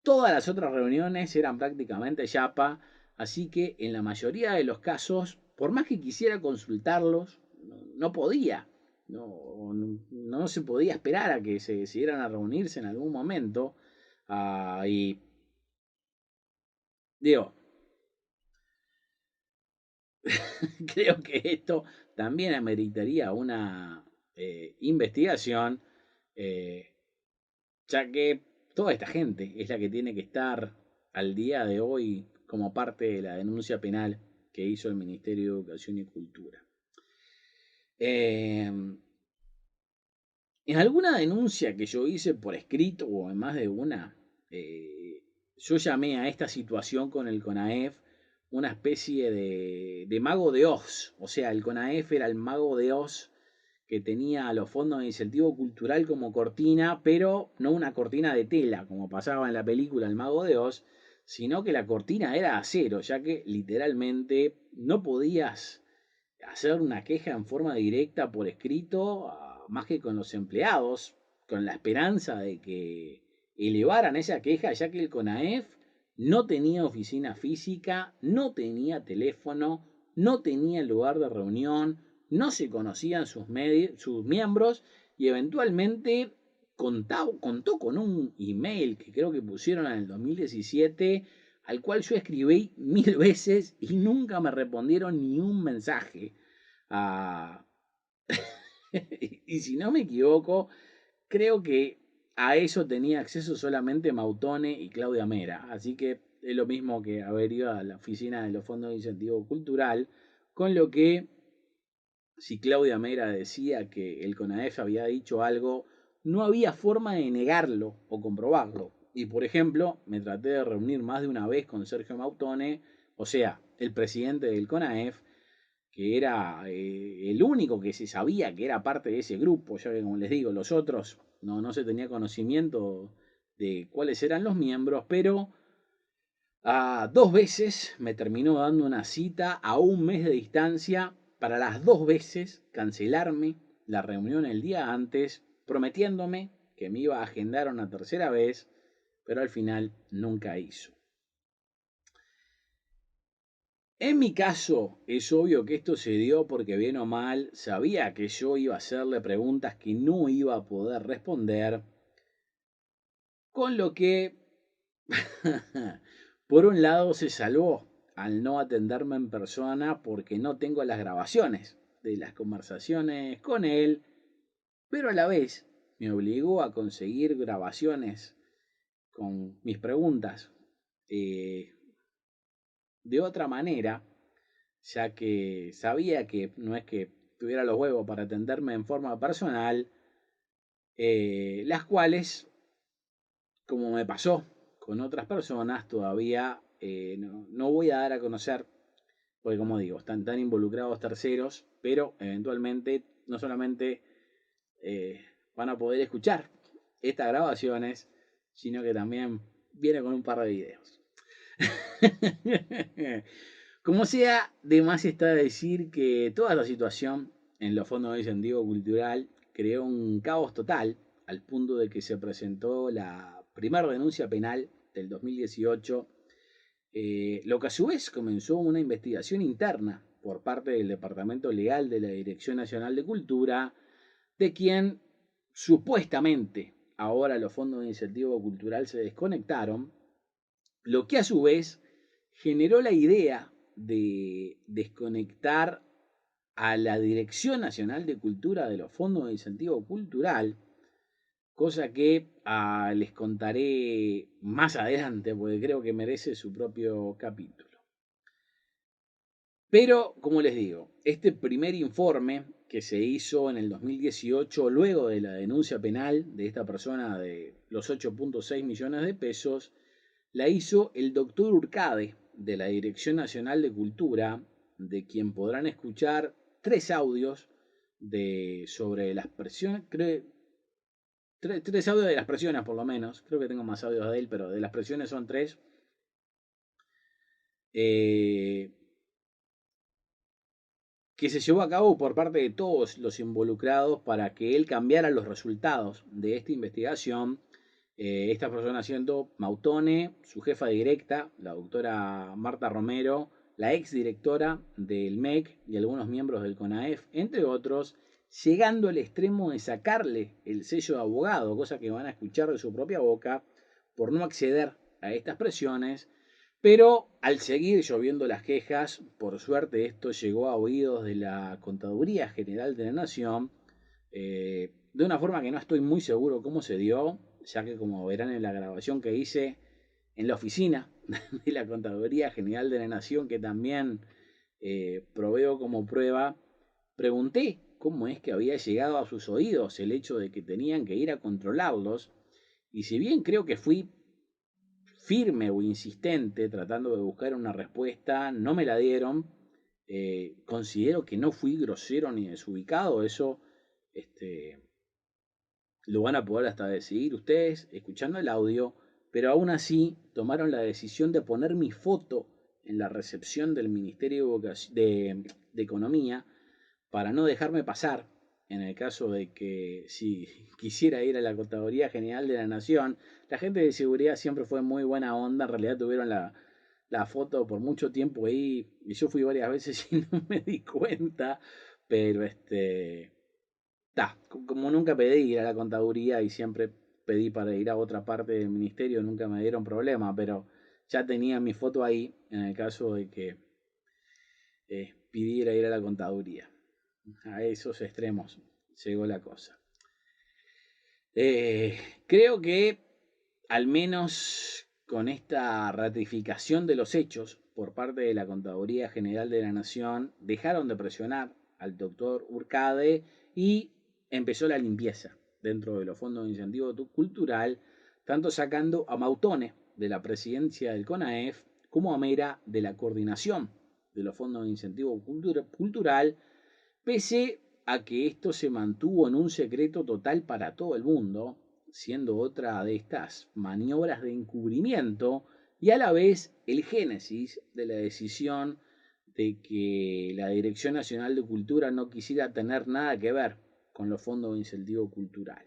Todas las otras reuniones eran prácticamente yapa, así que en la mayoría de los casos, por más que quisiera consultarlos, no podía. No se podía esperar a que se decidieran a reunirse en algún momento. Y digo, creo que esto también ameritaría una investigación, ya que toda esta gente es la que tiene que estar al día de hoy como parte de la denuncia penal que hizo el Ministerio de Educación y Cultura. En alguna denuncia que yo hice por escrito, o en más de una, yo llamé a esta situación con el CONAEF una especie de mago de Oz. O sea, el CONAEF era el mago de Oz que tenía a los fondos de incentivo cultural como cortina, pero no una cortina de tela, como pasaba en la película El Mago de Oz, sino que la cortina era de acero, ya que literalmente no podías hacer una queja en forma directa por escrito, más que con los empleados, con la esperanza de que elevaran esa queja, ya que el CONAEF no tenía oficina física, no tenía teléfono, no tenía lugar de reunión, no se conocían sus miembros y eventualmente contó con un email que creo que pusieron en el 2017, al cual yo escribí 1000 veces y nunca me respondieron ni un mensaje. Ah, y si no me equivoco, creo que a eso tenía acceso solamente Mautone y Claudia Mera. Así que es lo mismo que haber ido a la oficina de los fondos de incentivo cultural, con lo que si Claudia Mera decía que el CONAEF había dicho algo, no había forma de negarlo o comprobarlo. Y por ejemplo, me traté de reunir más de una vez con Sergio Mautone, o sea, el presidente del CONAEF, que era el único que se sabía que era parte de ese grupo, ya que como les digo, los otros no se tenía conocimiento de cuáles eran los miembros, pero dos veces me terminó dando una cita a un mes de distancia para las dos veces cancelarme la reunión el día antes, prometiéndome que me iba a agendar una tercera vez, pero al final nunca hizo. En mi caso, es obvio que esto se dio porque bien o mal sabía que yo iba a hacerle preguntas que no iba a poder responder, con lo que, por un lado, se salvó al no atenderme en persona porque no tengo las grabaciones de las conversaciones con él, pero a la vez me obligó a conseguir grabaciones con mis preguntas de otra manera, ya que sabía que no es que tuviera los huevos para atenderme en forma personal, las cuales, como me pasó con otras personas, todavía no voy a dar a conocer, porque como digo, están tan involucrados terceros, pero eventualmente no solamente van a poder escuchar estas grabaciones, sino que también viene con un par de videos. Como sea, de más está decir que toda esta situación en los fondos de incentivo cultural creó un caos total, al punto de que se presentó la primera denuncia penal del 2018, lo que a su vez comenzó una investigación interna por parte del Departamento Legal de la Dirección Nacional de Cultura, de quien supuestamente ahora los fondos de incentivo cultural se desconectaron, lo que a su vez generó la idea de desconectar a la Dirección Nacional de Cultura de los fondos de incentivo cultural, cosa que les contaré más adelante porque creo que merece su propio capítulo. Pero, como les digo, este primer informe que se hizo en el 2018, luego de la denuncia penal de esta persona de los 8.6 millones de pesos, la hizo el doctor Urcade, de la Dirección Nacional de Cultura, de quien podrán escuchar 3 audios sobre las presiones, tres audios de las presiones por lo menos, creo que tengo más audios de él, pero de las presiones son 3, que se llevó a cabo por parte de todos los involucrados para que él cambiara los resultados de esta investigación. Esta persona siendo Mautone, su jefa directa, la doctora Marta Romero, la ex directora del MEC y algunos miembros del CONAEF, entre otros, llegando al extremo de sacarle el sello de abogado, cosa que van a escuchar de su propia boca, por no acceder a estas presiones. Pero al seguir lloviendo las quejas, por suerte esto llegó a oídos de la Contaduría General de la Nación, de una forma que no estoy muy seguro cómo se dio, ya que como verán en la grabación que hice en la oficina de la Contaduría General de la Nación, que también proveo como prueba, pregunté cómo es que había llegado a sus oídos el hecho de que tenían que ir a controlarlos, y si bien creo que fui firme o insistente tratando de buscar una respuesta, no me la dieron. Considero que no fui grosero ni desubicado, eso lo van a poder hasta decidir ustedes escuchando el audio, pero aún así tomaron la decisión de poner mi foto en la recepción del Ministerio de Economía para no dejarme pasar en el caso de que si quisiera ir a la Contaduría General de la Nación. La gente de seguridad siempre fue muy buena onda, en realidad tuvieron la foto por mucho tiempo ahí y yo fui varias veces y no me di cuenta, pero como nunca pedí ir a la contaduría y siempre pedí para ir a otra parte del ministerio, nunca me dieron problema, pero ya tenía mi foto ahí en el caso de que pidiera ir a la contaduría. A esos extremos llegó la cosa. Creo que al menos con esta ratificación de los hechos por parte de la Contaduría General de la Nación, dejaron de presionar al doctor Urcade y empezó la limpieza dentro de los fondos de incentivo cultural, tanto sacando a Mautone de la presidencia del CONAEF como a Mera de la coordinación de los fondos de incentivo cultural, pese a que esto se mantuvo en un secreto total para todo el mundo, siendo otra de estas maniobras de encubrimiento y a la vez el génesis de la decisión de que la Dirección Nacional de Cultura no quisiera tener nada que ver con los fondos de incentivo cultural.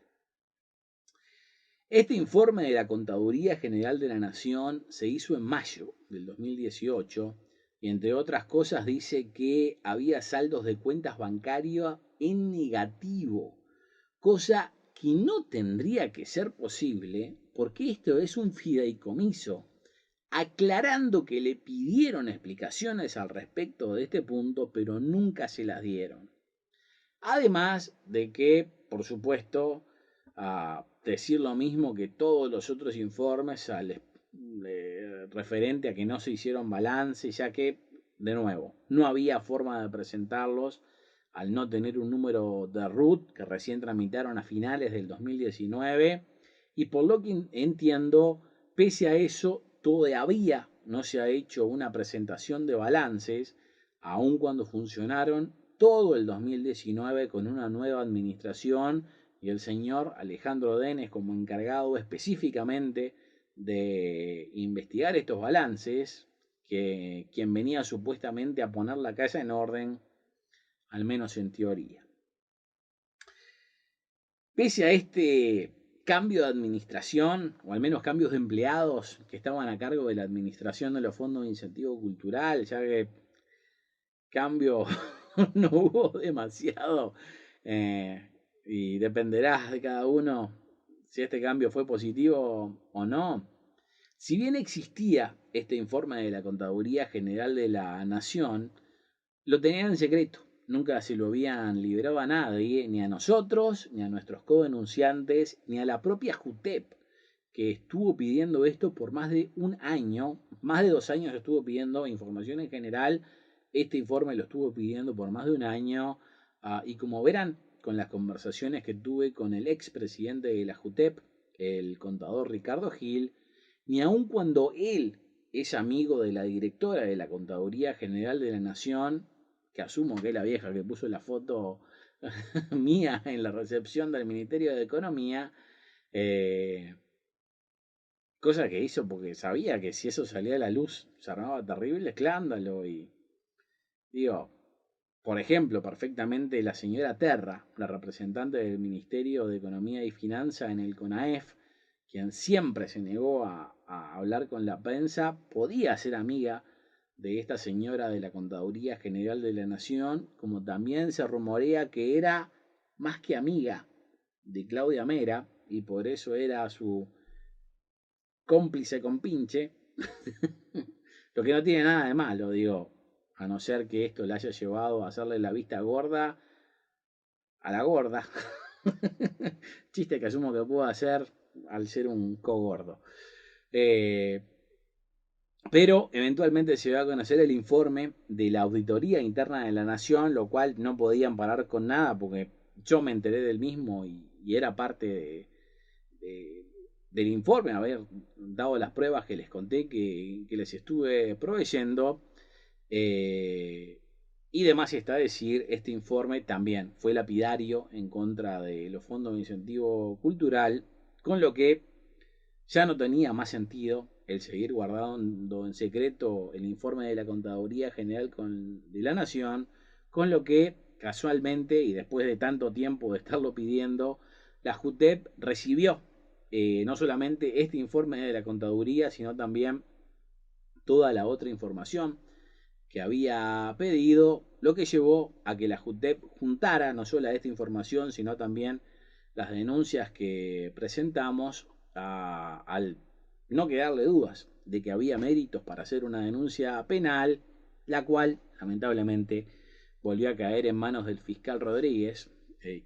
Este informe de la Contaduría General de la Nación se hizo en mayo del 2018 y entre otras cosas dice que había saldos de cuentas bancarias en negativo, cosa que no tendría que ser posible porque esto es un fideicomiso, aclarando que le pidieron explicaciones al respecto de este punto, pero nunca se las dieron. Además de que, por supuesto, decir lo mismo que todos los otros informes referente a que no se hicieron balances, ya que, de nuevo, no había forma de presentarlos al no tener un número de RUT que recién tramitaron a finales del 2019 y por lo que entiendo, pese a eso, todavía no se ha hecho una presentación de balances, aun cuando funcionaron todo el 2019 con una nueva administración y el señor Alejandro Denes como encargado específicamente de investigar estos balances, quien venía supuestamente a poner la casa en orden, al menos en teoría. Pese a este cambio de administración, o al menos cambios de empleados que estaban a cargo de la administración de los fondos de incentivo cultural, ya que cambio no hubo demasiado, y dependerá de cada uno si este cambio fue positivo o no. Si bien existía este informe de la Contaduría General de la Nación, lo tenían en secreto. Nunca se lo habían liberado a nadie, ni a nosotros, ni a nuestros codenunciantes, ni a la propia JUTEP, que estuvo pidiendo esto por más de un año, más de 2 años estuvo pidiendo información en general. Este informe lo estuvo pidiendo por más de un año, y como verán, con las conversaciones que tuve con el expresidente de la JUTEP, el contador Ricardo Gil, ni aun cuando él es amigo de la directora de la Contaduría General de la Nación, que asumo que es la vieja que puso la foto mía en la recepción del Ministerio de Economía, cosa que hizo porque sabía que si eso salía a la luz se armaba terrible escándalo. Y digo, por ejemplo, perfectamente la señora Terra, la representante del Ministerio de Economía y Finanza en el CONAEF, quien siempre se negó a hablar con la prensa, podía ser amiga de esta señora de la Contaduría General de la Nación, como también se rumorea que era más que amiga de Claudia Mera y por eso era su cómplice compinche, lo que no tiene nada de malo, digo, a no ser que esto le haya llevado a hacerle la vista gorda a la gorda. Chiste que asumo que puedo hacer al ser un cogordo. Pero eventualmente se va a conocer el informe de la Auditoría Interna de la Nación, lo cual no podían parar con nada porque yo me enteré del mismo y era parte del informe, haber dado las pruebas que les conté que les estuve proveyendo. Y demás está decir, este informe también fue lapidario en contra de los fondos de incentivo cultural, con lo que ya no tenía más sentido el seguir guardando en secreto el informe de la Contaduría General de la Nación, con lo que casualmente y después de tanto tiempo de estarlo pidiendo, la JUTEP recibió no solamente este informe de la Contaduría, sino también toda la otra información que había pedido, lo que llevó a que la JUTEP juntara no solo esta información, sino también las denuncias que presentamos al no quedarle dudas de que había méritos para hacer una denuncia penal, la cual lamentablemente volvió a caer en manos del fiscal Rodríguez,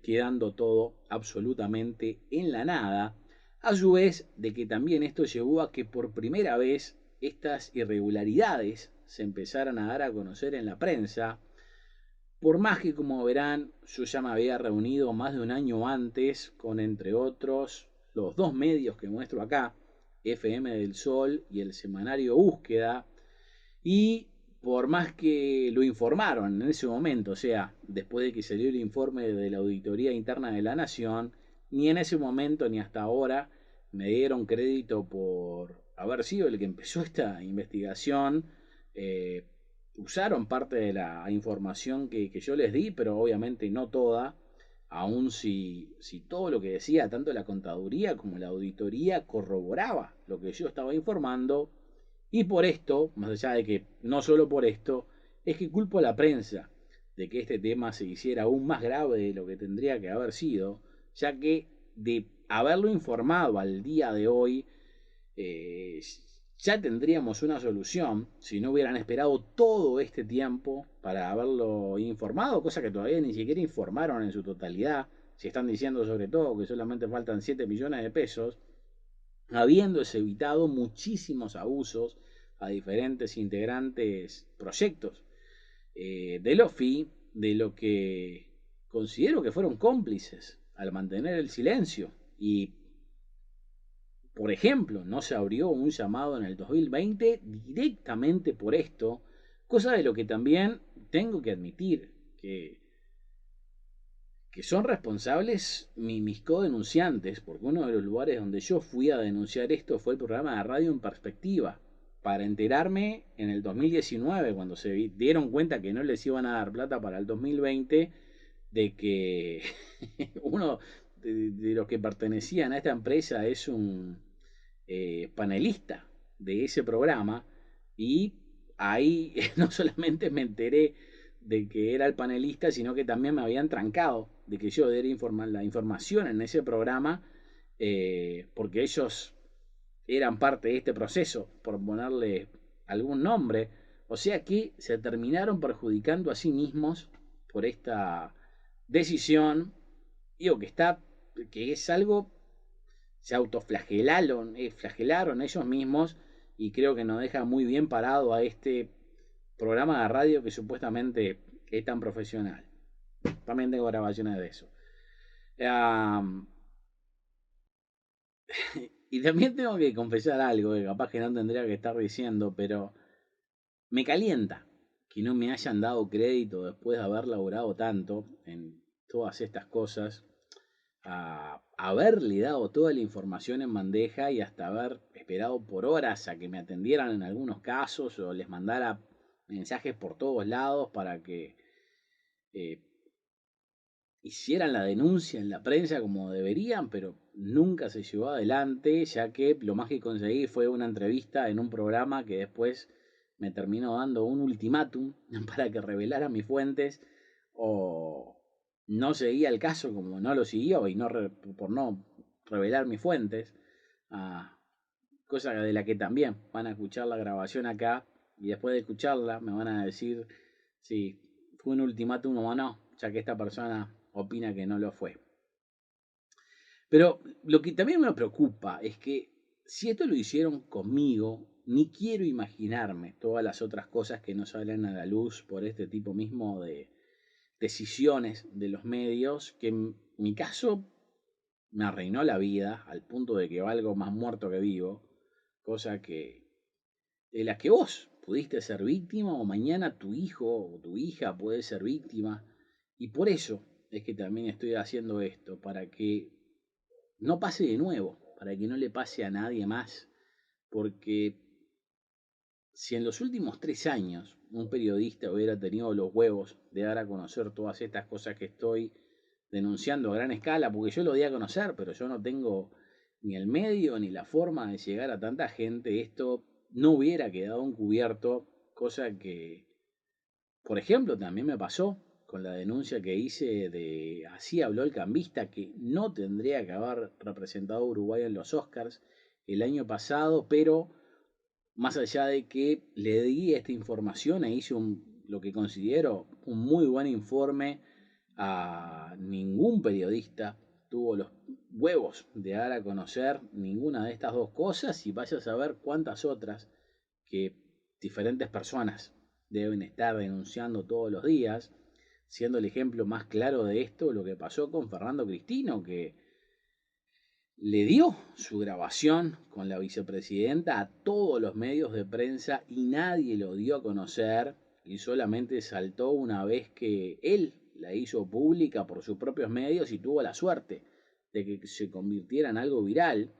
quedando todo absolutamente en la nada, a su vez de que también esto llevó a que por primera vez estas irregularidades se empezaran a dar a conocer en la prensa, por más que, como verán, yo ya me había reunido más de un año antes con, entre otros, los dos medios que muestro acá, FM del Sol y el semanario Búsqueda, y por más que lo informaron en ese momento, o sea, después de que salió el informe de la Auditoría Interna de la Nación, ni en ese momento ni hasta ahora me dieron crédito por haber sido el que empezó esta investigación. Usaron parte de la información que yo les di, pero obviamente no toda, aun si todo lo que decía tanto la contaduría como la auditoría corroboraba lo que yo estaba informando. Y por esto, más allá de que no solo por esto, es que culpo a la prensa de que este tema se hiciera aún más grave de lo que tendría que haber sido, ya que de haberlo informado al día de hoy, ya tendríamos una solución si no hubieran esperado todo este tiempo para haberlo informado, cosa que todavía ni siquiera informaron en su totalidad. Si están diciendo sobre todo que solamente faltan 7 millones de pesos, habiéndose evitado muchísimos abusos a diferentes integrantes proyectos del OFI, de lo que considero que fueron cómplices al mantener el silencio. Y por ejemplo, no se abrió un llamado en el 2020 directamente por esto, cosa de lo que también tengo que admitir que son responsables mis codenunciantes, porque uno de los lugares donde yo fui a denunciar esto fue el programa de Radio En Perspectiva, para enterarme en el 2019, cuando se dieron cuenta que no les iban a dar plata para el 2020, de que uno de los que pertenecían a esta empresa es un panelista de ese programa, y ahí no solamente me enteré de que era el panelista, sino que también me habían trancado de que yo diera la información en ese programa, porque ellos eran parte de este proceso, por ponerle algún nombre. O sea que se terminaron perjudicando a sí mismos por esta decisión. Digo que es algo, se flagelaron ellos mismos, y creo que nos deja muy bien parado a este programa de radio que supuestamente es tan profesional. También tengo grabaciones de eso. Y también tengo que confesar algo que capaz que no tendría que estar diciendo, pero me calienta que no me hayan dado crédito después de haber laburado tanto en todas estas cosas, a haberle dado toda la información en bandeja y hasta haber esperado por horas a que me atendieran en algunos casos, o les mandara mensajes por todos lados para que hicieran la denuncia en la prensa como deberían, pero nunca se llevó adelante, ya que lo más que conseguí fue una entrevista en un programa que después me terminó dando un ultimátum para que revelara mis fuentes, o no seguía el caso como no lo siguió, y por no revelar mis fuentes, cosa de la que también van a escuchar la grabación acá, y después de escucharla me van a decir si fue un ultimátum o no, ya que esta persona opina que no lo fue. Pero lo que también me preocupa es que si esto lo hicieron conmigo, ni quiero imaginarme todas las otras cosas que no salen a la luz por este tipo mismo de decisiones de los medios, que en mi caso me arruinó la vida al punto de que valgo más muerto que vivo, cosa de la que vos pudiste ser víctima, o mañana tu hijo o tu hija puede ser víctima. Y por eso es que también estoy haciendo esto, para que no pase de nuevo, para que no le pase a nadie más, porque si en los últimos 3 años un periodista hubiera tenido los huevos de dar a conocer todas estas cosas que estoy denunciando a gran escala, porque yo lo di a conocer, pero yo no tengo ni el medio ni la forma de llegar a tanta gente, esto no hubiera quedado encubierto, cosa que, por ejemplo, también me pasó con la denuncia que hice de Así habló el cambista, que no tendría que haber representado a Uruguay en los Oscars el año pasado, pero más allá de que le di esta información e hice lo que considero un muy buen informe, a ningún periodista tuvo los huevos de dar a conocer ninguna de estas dos cosas, y vaya a saber cuántas otras que diferentes personas deben estar denunciando todos los días, siendo el ejemplo más claro de esto lo que pasó con Fernando Cristino, que le dio su grabación con la vicepresidenta a todos los medios de prensa y nadie lo dio a conocer, y solamente saltó una vez que él la hizo pública por sus propios medios y tuvo la suerte de que se convirtiera en algo viral.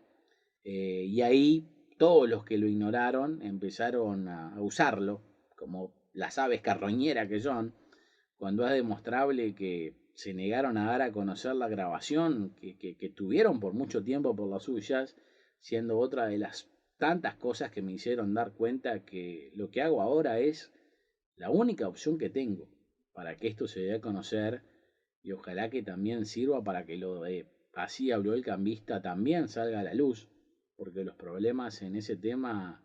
Y ahí todos los que lo ignoraron empezaron a usarlo como las aves carroñeras que son, cuando es demostrable que se negaron a dar a conocer la grabación que tuvieron por mucho tiempo por las suyas, siendo otra de las tantas cosas que me hicieron dar cuenta que lo que hago ahora es la única opción que tengo para que esto se dé a conocer, y ojalá que también sirva para que lo de Así habló el cambista también salga a la luz, porque los problemas en ese tema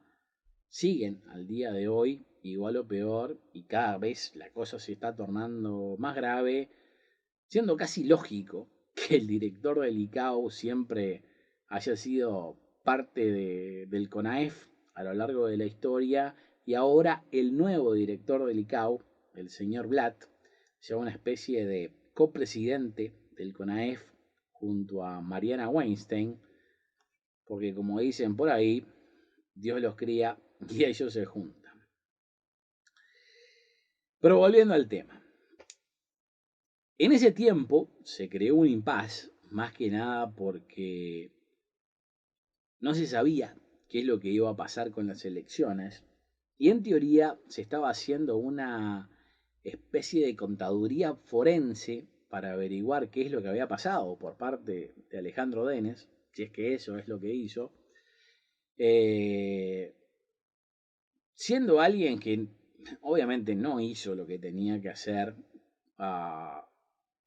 siguen al día de hoy, igual o peor, y cada vez la cosa se está tornando más grave, siendo casi lógico que el director del ICAO siempre haya sido parte del CONAEF a lo largo de la historia, y ahora el nuevo director del ICAO, el señor Blatt, sea una especie de copresidente del CONAEF junto a Mariana Weinstein, porque como dicen por ahí, Dios los cría y ellos se juntan. Pero volviendo al tema. En ese tiempo se creó un impasse, más que nada porque no se sabía qué es lo que iba a pasar con las elecciones, y en teoría se estaba haciendo una especie de contaduría forense para averiguar qué es lo que había pasado por parte de Alejandro Denes, si es que eso es lo que hizo, siendo alguien que obviamente no hizo lo que tenía que hacer,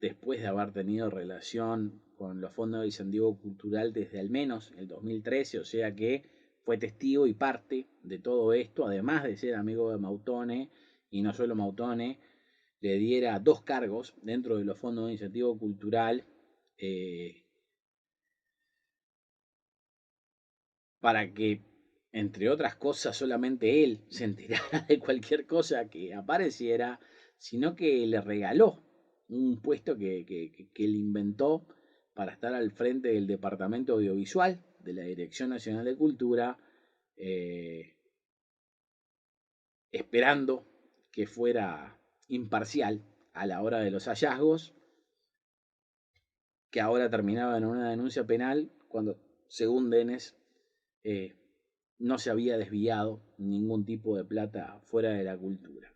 después de haber tenido relación con los fondos de incentivo cultural desde al menos el 2013, o sea que fue testigo y parte de todo esto, además de ser amigo de Mautone, y no solo Mautone le diera 2 cargos dentro de los fondos de incentivo cultural, para que, entre otras cosas, solamente él se enterara de cualquier cosa que apareciera, sino que le regaló un puesto que él inventó para estar al frente del Departamento Audiovisual de la Dirección Nacional de Cultura, esperando que fuera imparcial a la hora de los hallazgos, que ahora terminaba en una denuncia penal cuando, según Denes, no se había desviado ningún tipo de plata fuera de la cultura.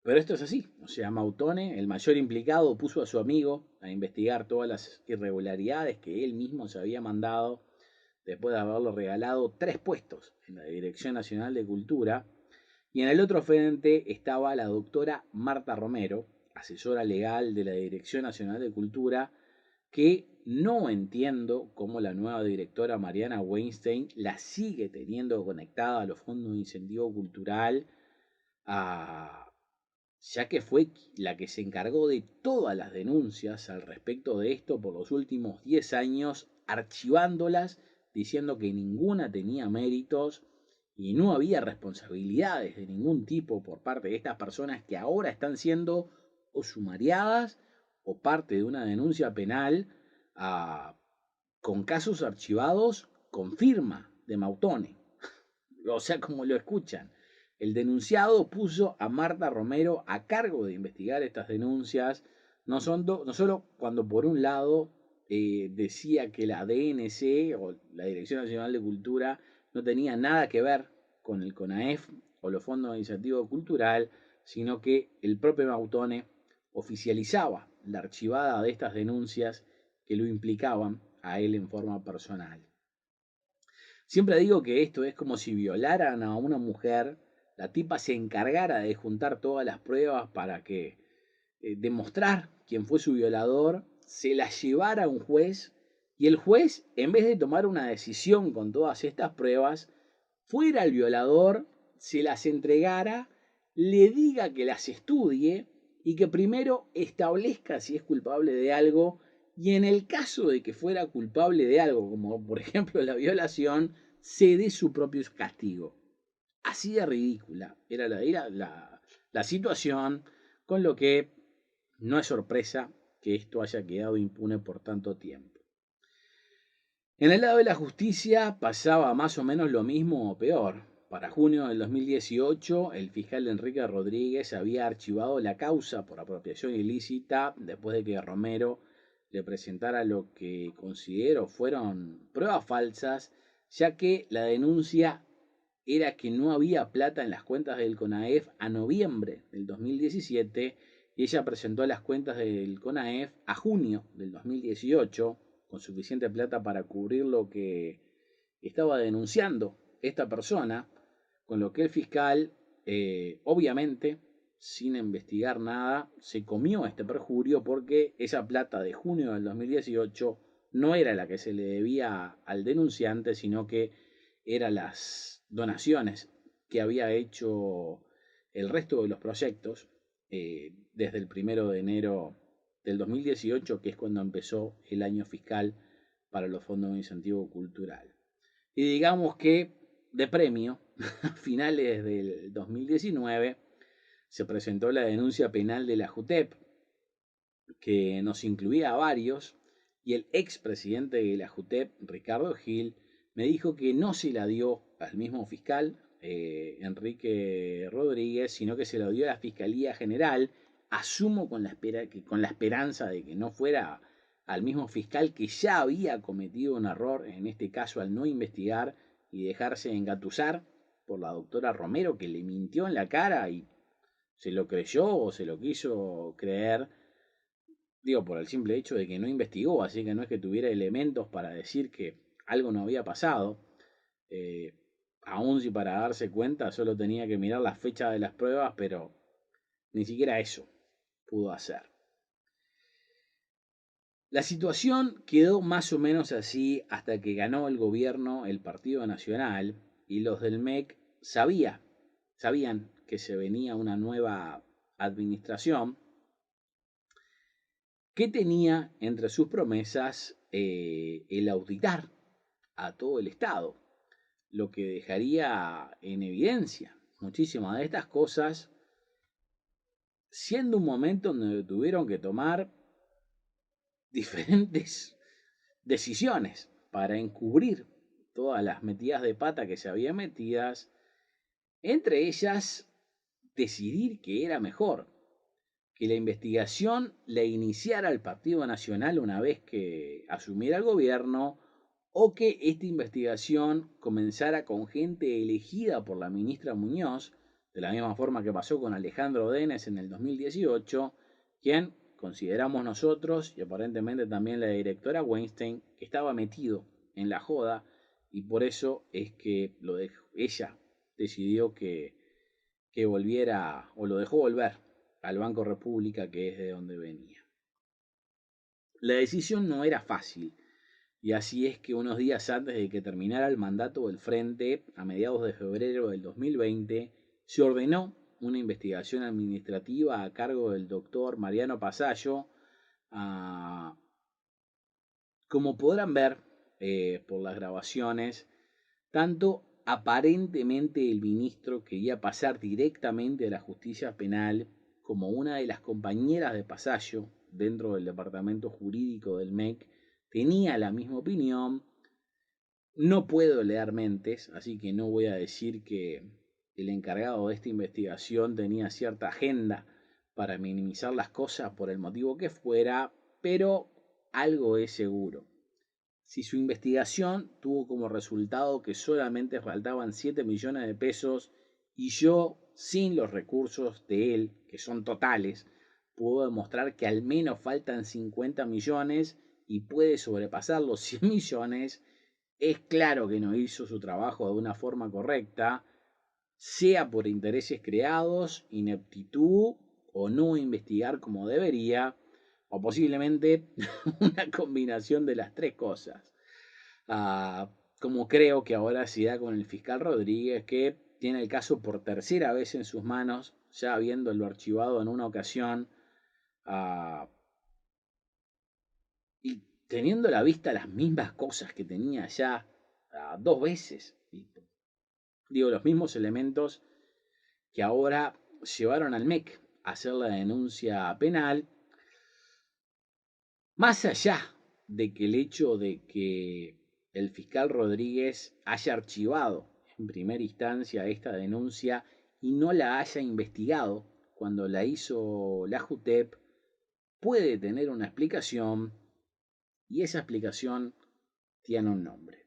Pero esto es así, o sea, Mautone, el mayor implicado, puso a su amigo a investigar todas las irregularidades que él mismo se había mandado después de haberle regalado 3 puestos en la Dirección Nacional de Cultura. Y en el otro frente estaba la doctora Marta Romero, asesora legal de la Dirección Nacional de Cultura, que no entiendo cómo la nueva directora Mariana Weinstein la sigue teniendo conectada a los fondos de incentivo cultural, ya que fue la que se encargó de todas las denuncias al respecto de esto por los últimos 10 años, archivándolas, diciendo que ninguna tenía méritos y no había responsabilidades de ningún tipo por parte de estas personas que ahora están siendo o sumariadas o parte de una denuncia penal, con casos archivados con firma de Mautone. O sea, como lo escuchan. El denunciado puso a Marta Romero a cargo de investigar estas denuncias, no solo cuando por un lado decía que la DNC o la Dirección Nacional de Cultura no tenía nada que ver con el CONAEF o los fondos de incentivo cultural, sino que el propio Mautone oficializaba la archivada de estas denuncias que lo implicaban a él en forma personal. Siempre digo que esto es como si violaran a una mujer, la tipa se encargara de juntar todas las pruebas para que demostrar quién fue su violador, se las llevara a un juez y el juez, en vez de tomar una decisión con todas estas pruebas, fuera el violador, se las entregara, le diga que las estudie y que primero establezca si es culpable de algo y en el caso de que fuera culpable de algo, como por ejemplo la violación, se dé su propio castigo. Así de ridícula era la situación, con lo que no es sorpresa que esto haya quedado impune por tanto tiempo. En el lado de la justicia pasaba más o menos lo mismo o peor. Para junio del 2018, el fiscal Enrique Rodríguez había archivado la causa por apropiación ilícita después de que Romero le presentara lo que considero fueron pruebas falsas, ya que la denuncia era que no había plata en las cuentas del CONAEF a noviembre del 2017 y ella presentó las cuentas del CONAEF a junio del 2018 con suficiente plata para cubrir lo que estaba denunciando esta persona, con lo que el fiscal, obviamente, sin investigar nada, se comió este perjurio porque esa plata de junio del 2018 no era la que se le debía al denunciante, sino que eran las donaciones que había hecho el resto de los proyectos desde el 1 de enero del 2018, que es cuando empezó el año fiscal para los fondos de incentivo cultural. Y digamos que de premio, a finales del 2019, se presentó la denuncia penal de la JUTEP, que nos incluía a varios, y el expresidente de la JUTEP, Ricardo Gil, me dijo que no se la dio al mismo fiscal, Enrique Rodríguez, sino que se la dio a la Fiscalía General. Asumo con la esperanza de que no fuera al mismo fiscal que ya había cometido un error, en este caso al no investigar y dejarse engatusar por la doctora Romero, que le mintió en la cara y se lo creyó o se lo quiso creer, digo, por el simple hecho de que no investigó, así que no es que tuviera elementos para decir que algo no había pasado. Aún si para darse cuenta solo tenía que mirar la fecha de las pruebas, pero ni siquiera eso pudo hacer. La situación quedó más o menos así hasta que ganó el gobierno el Partido Nacional y los del MEC sabían que se venía una nueva administración que tenía entre sus promesas el auditar a todo el Estado, lo que dejaría en evidencia muchísimas de estas cosas, siendo un momento donde tuvieron que tomar diferentes decisiones para encubrir todas las metidas de pata que se habían metidas, entre ellas decidir que era mejor que la investigación la iniciara el Partido Nacional una vez que asumiera el gobierno, o que esta investigación comenzara con gente elegida por la ministra Muñoz, de la misma forma que pasó con Alejandro Denes en el 2018, quien consideramos nosotros y aparentemente también la directora Weinstein que estaba metido en la joda, y por eso es que ella decidió que volviera, o lo dejó volver al Banco República, que es de donde venía. La decisión no era fácil, y así es que unos días antes de que terminara el mandato del Frente, a mediados de febrero del 2020, se ordenó una investigación administrativa a cargo del doctor Mariano Pasallo. Como podrán ver por las grabaciones, tanto aparentemente el ministro quería pasar directamente a la justicia penal, como una de las compañeras de Pasallo dentro del departamento jurídico del MEC tenía la misma opinión. No puedo leer mentes, así que no voy a decir que el encargado de esta investigación tenía cierta agenda para minimizar las cosas por el motivo que fuera, pero algo es seguro. Si su investigación tuvo como resultado que solamente faltaban 7 millones de pesos y yo, sin los recursos de él, que son totales, puedo demostrar que al menos faltan 50 millones y puede sobrepasar los 100 millones, es claro que no hizo su trabajo de una forma correcta, sea por intereses creados, ineptitud o no investigar como debería, o posiblemente una combinación de las tres cosas. Como creo que ahora se da con el fiscal Rodríguez, que tiene el caso por tercera vez en sus manos, ya habiéndolo archivado en una ocasión, y teniendo a la vista las mismas cosas que tenía ya dos veces. Digo, los mismos elementos que ahora llevaron al MEC a hacer la denuncia penal, más allá de que el hecho de que el fiscal Rodríguez haya archivado en primera instancia esta denuncia y no la haya investigado cuando la hizo la JUTEP, puede tener una explicación y esa explicación tiene un nombre.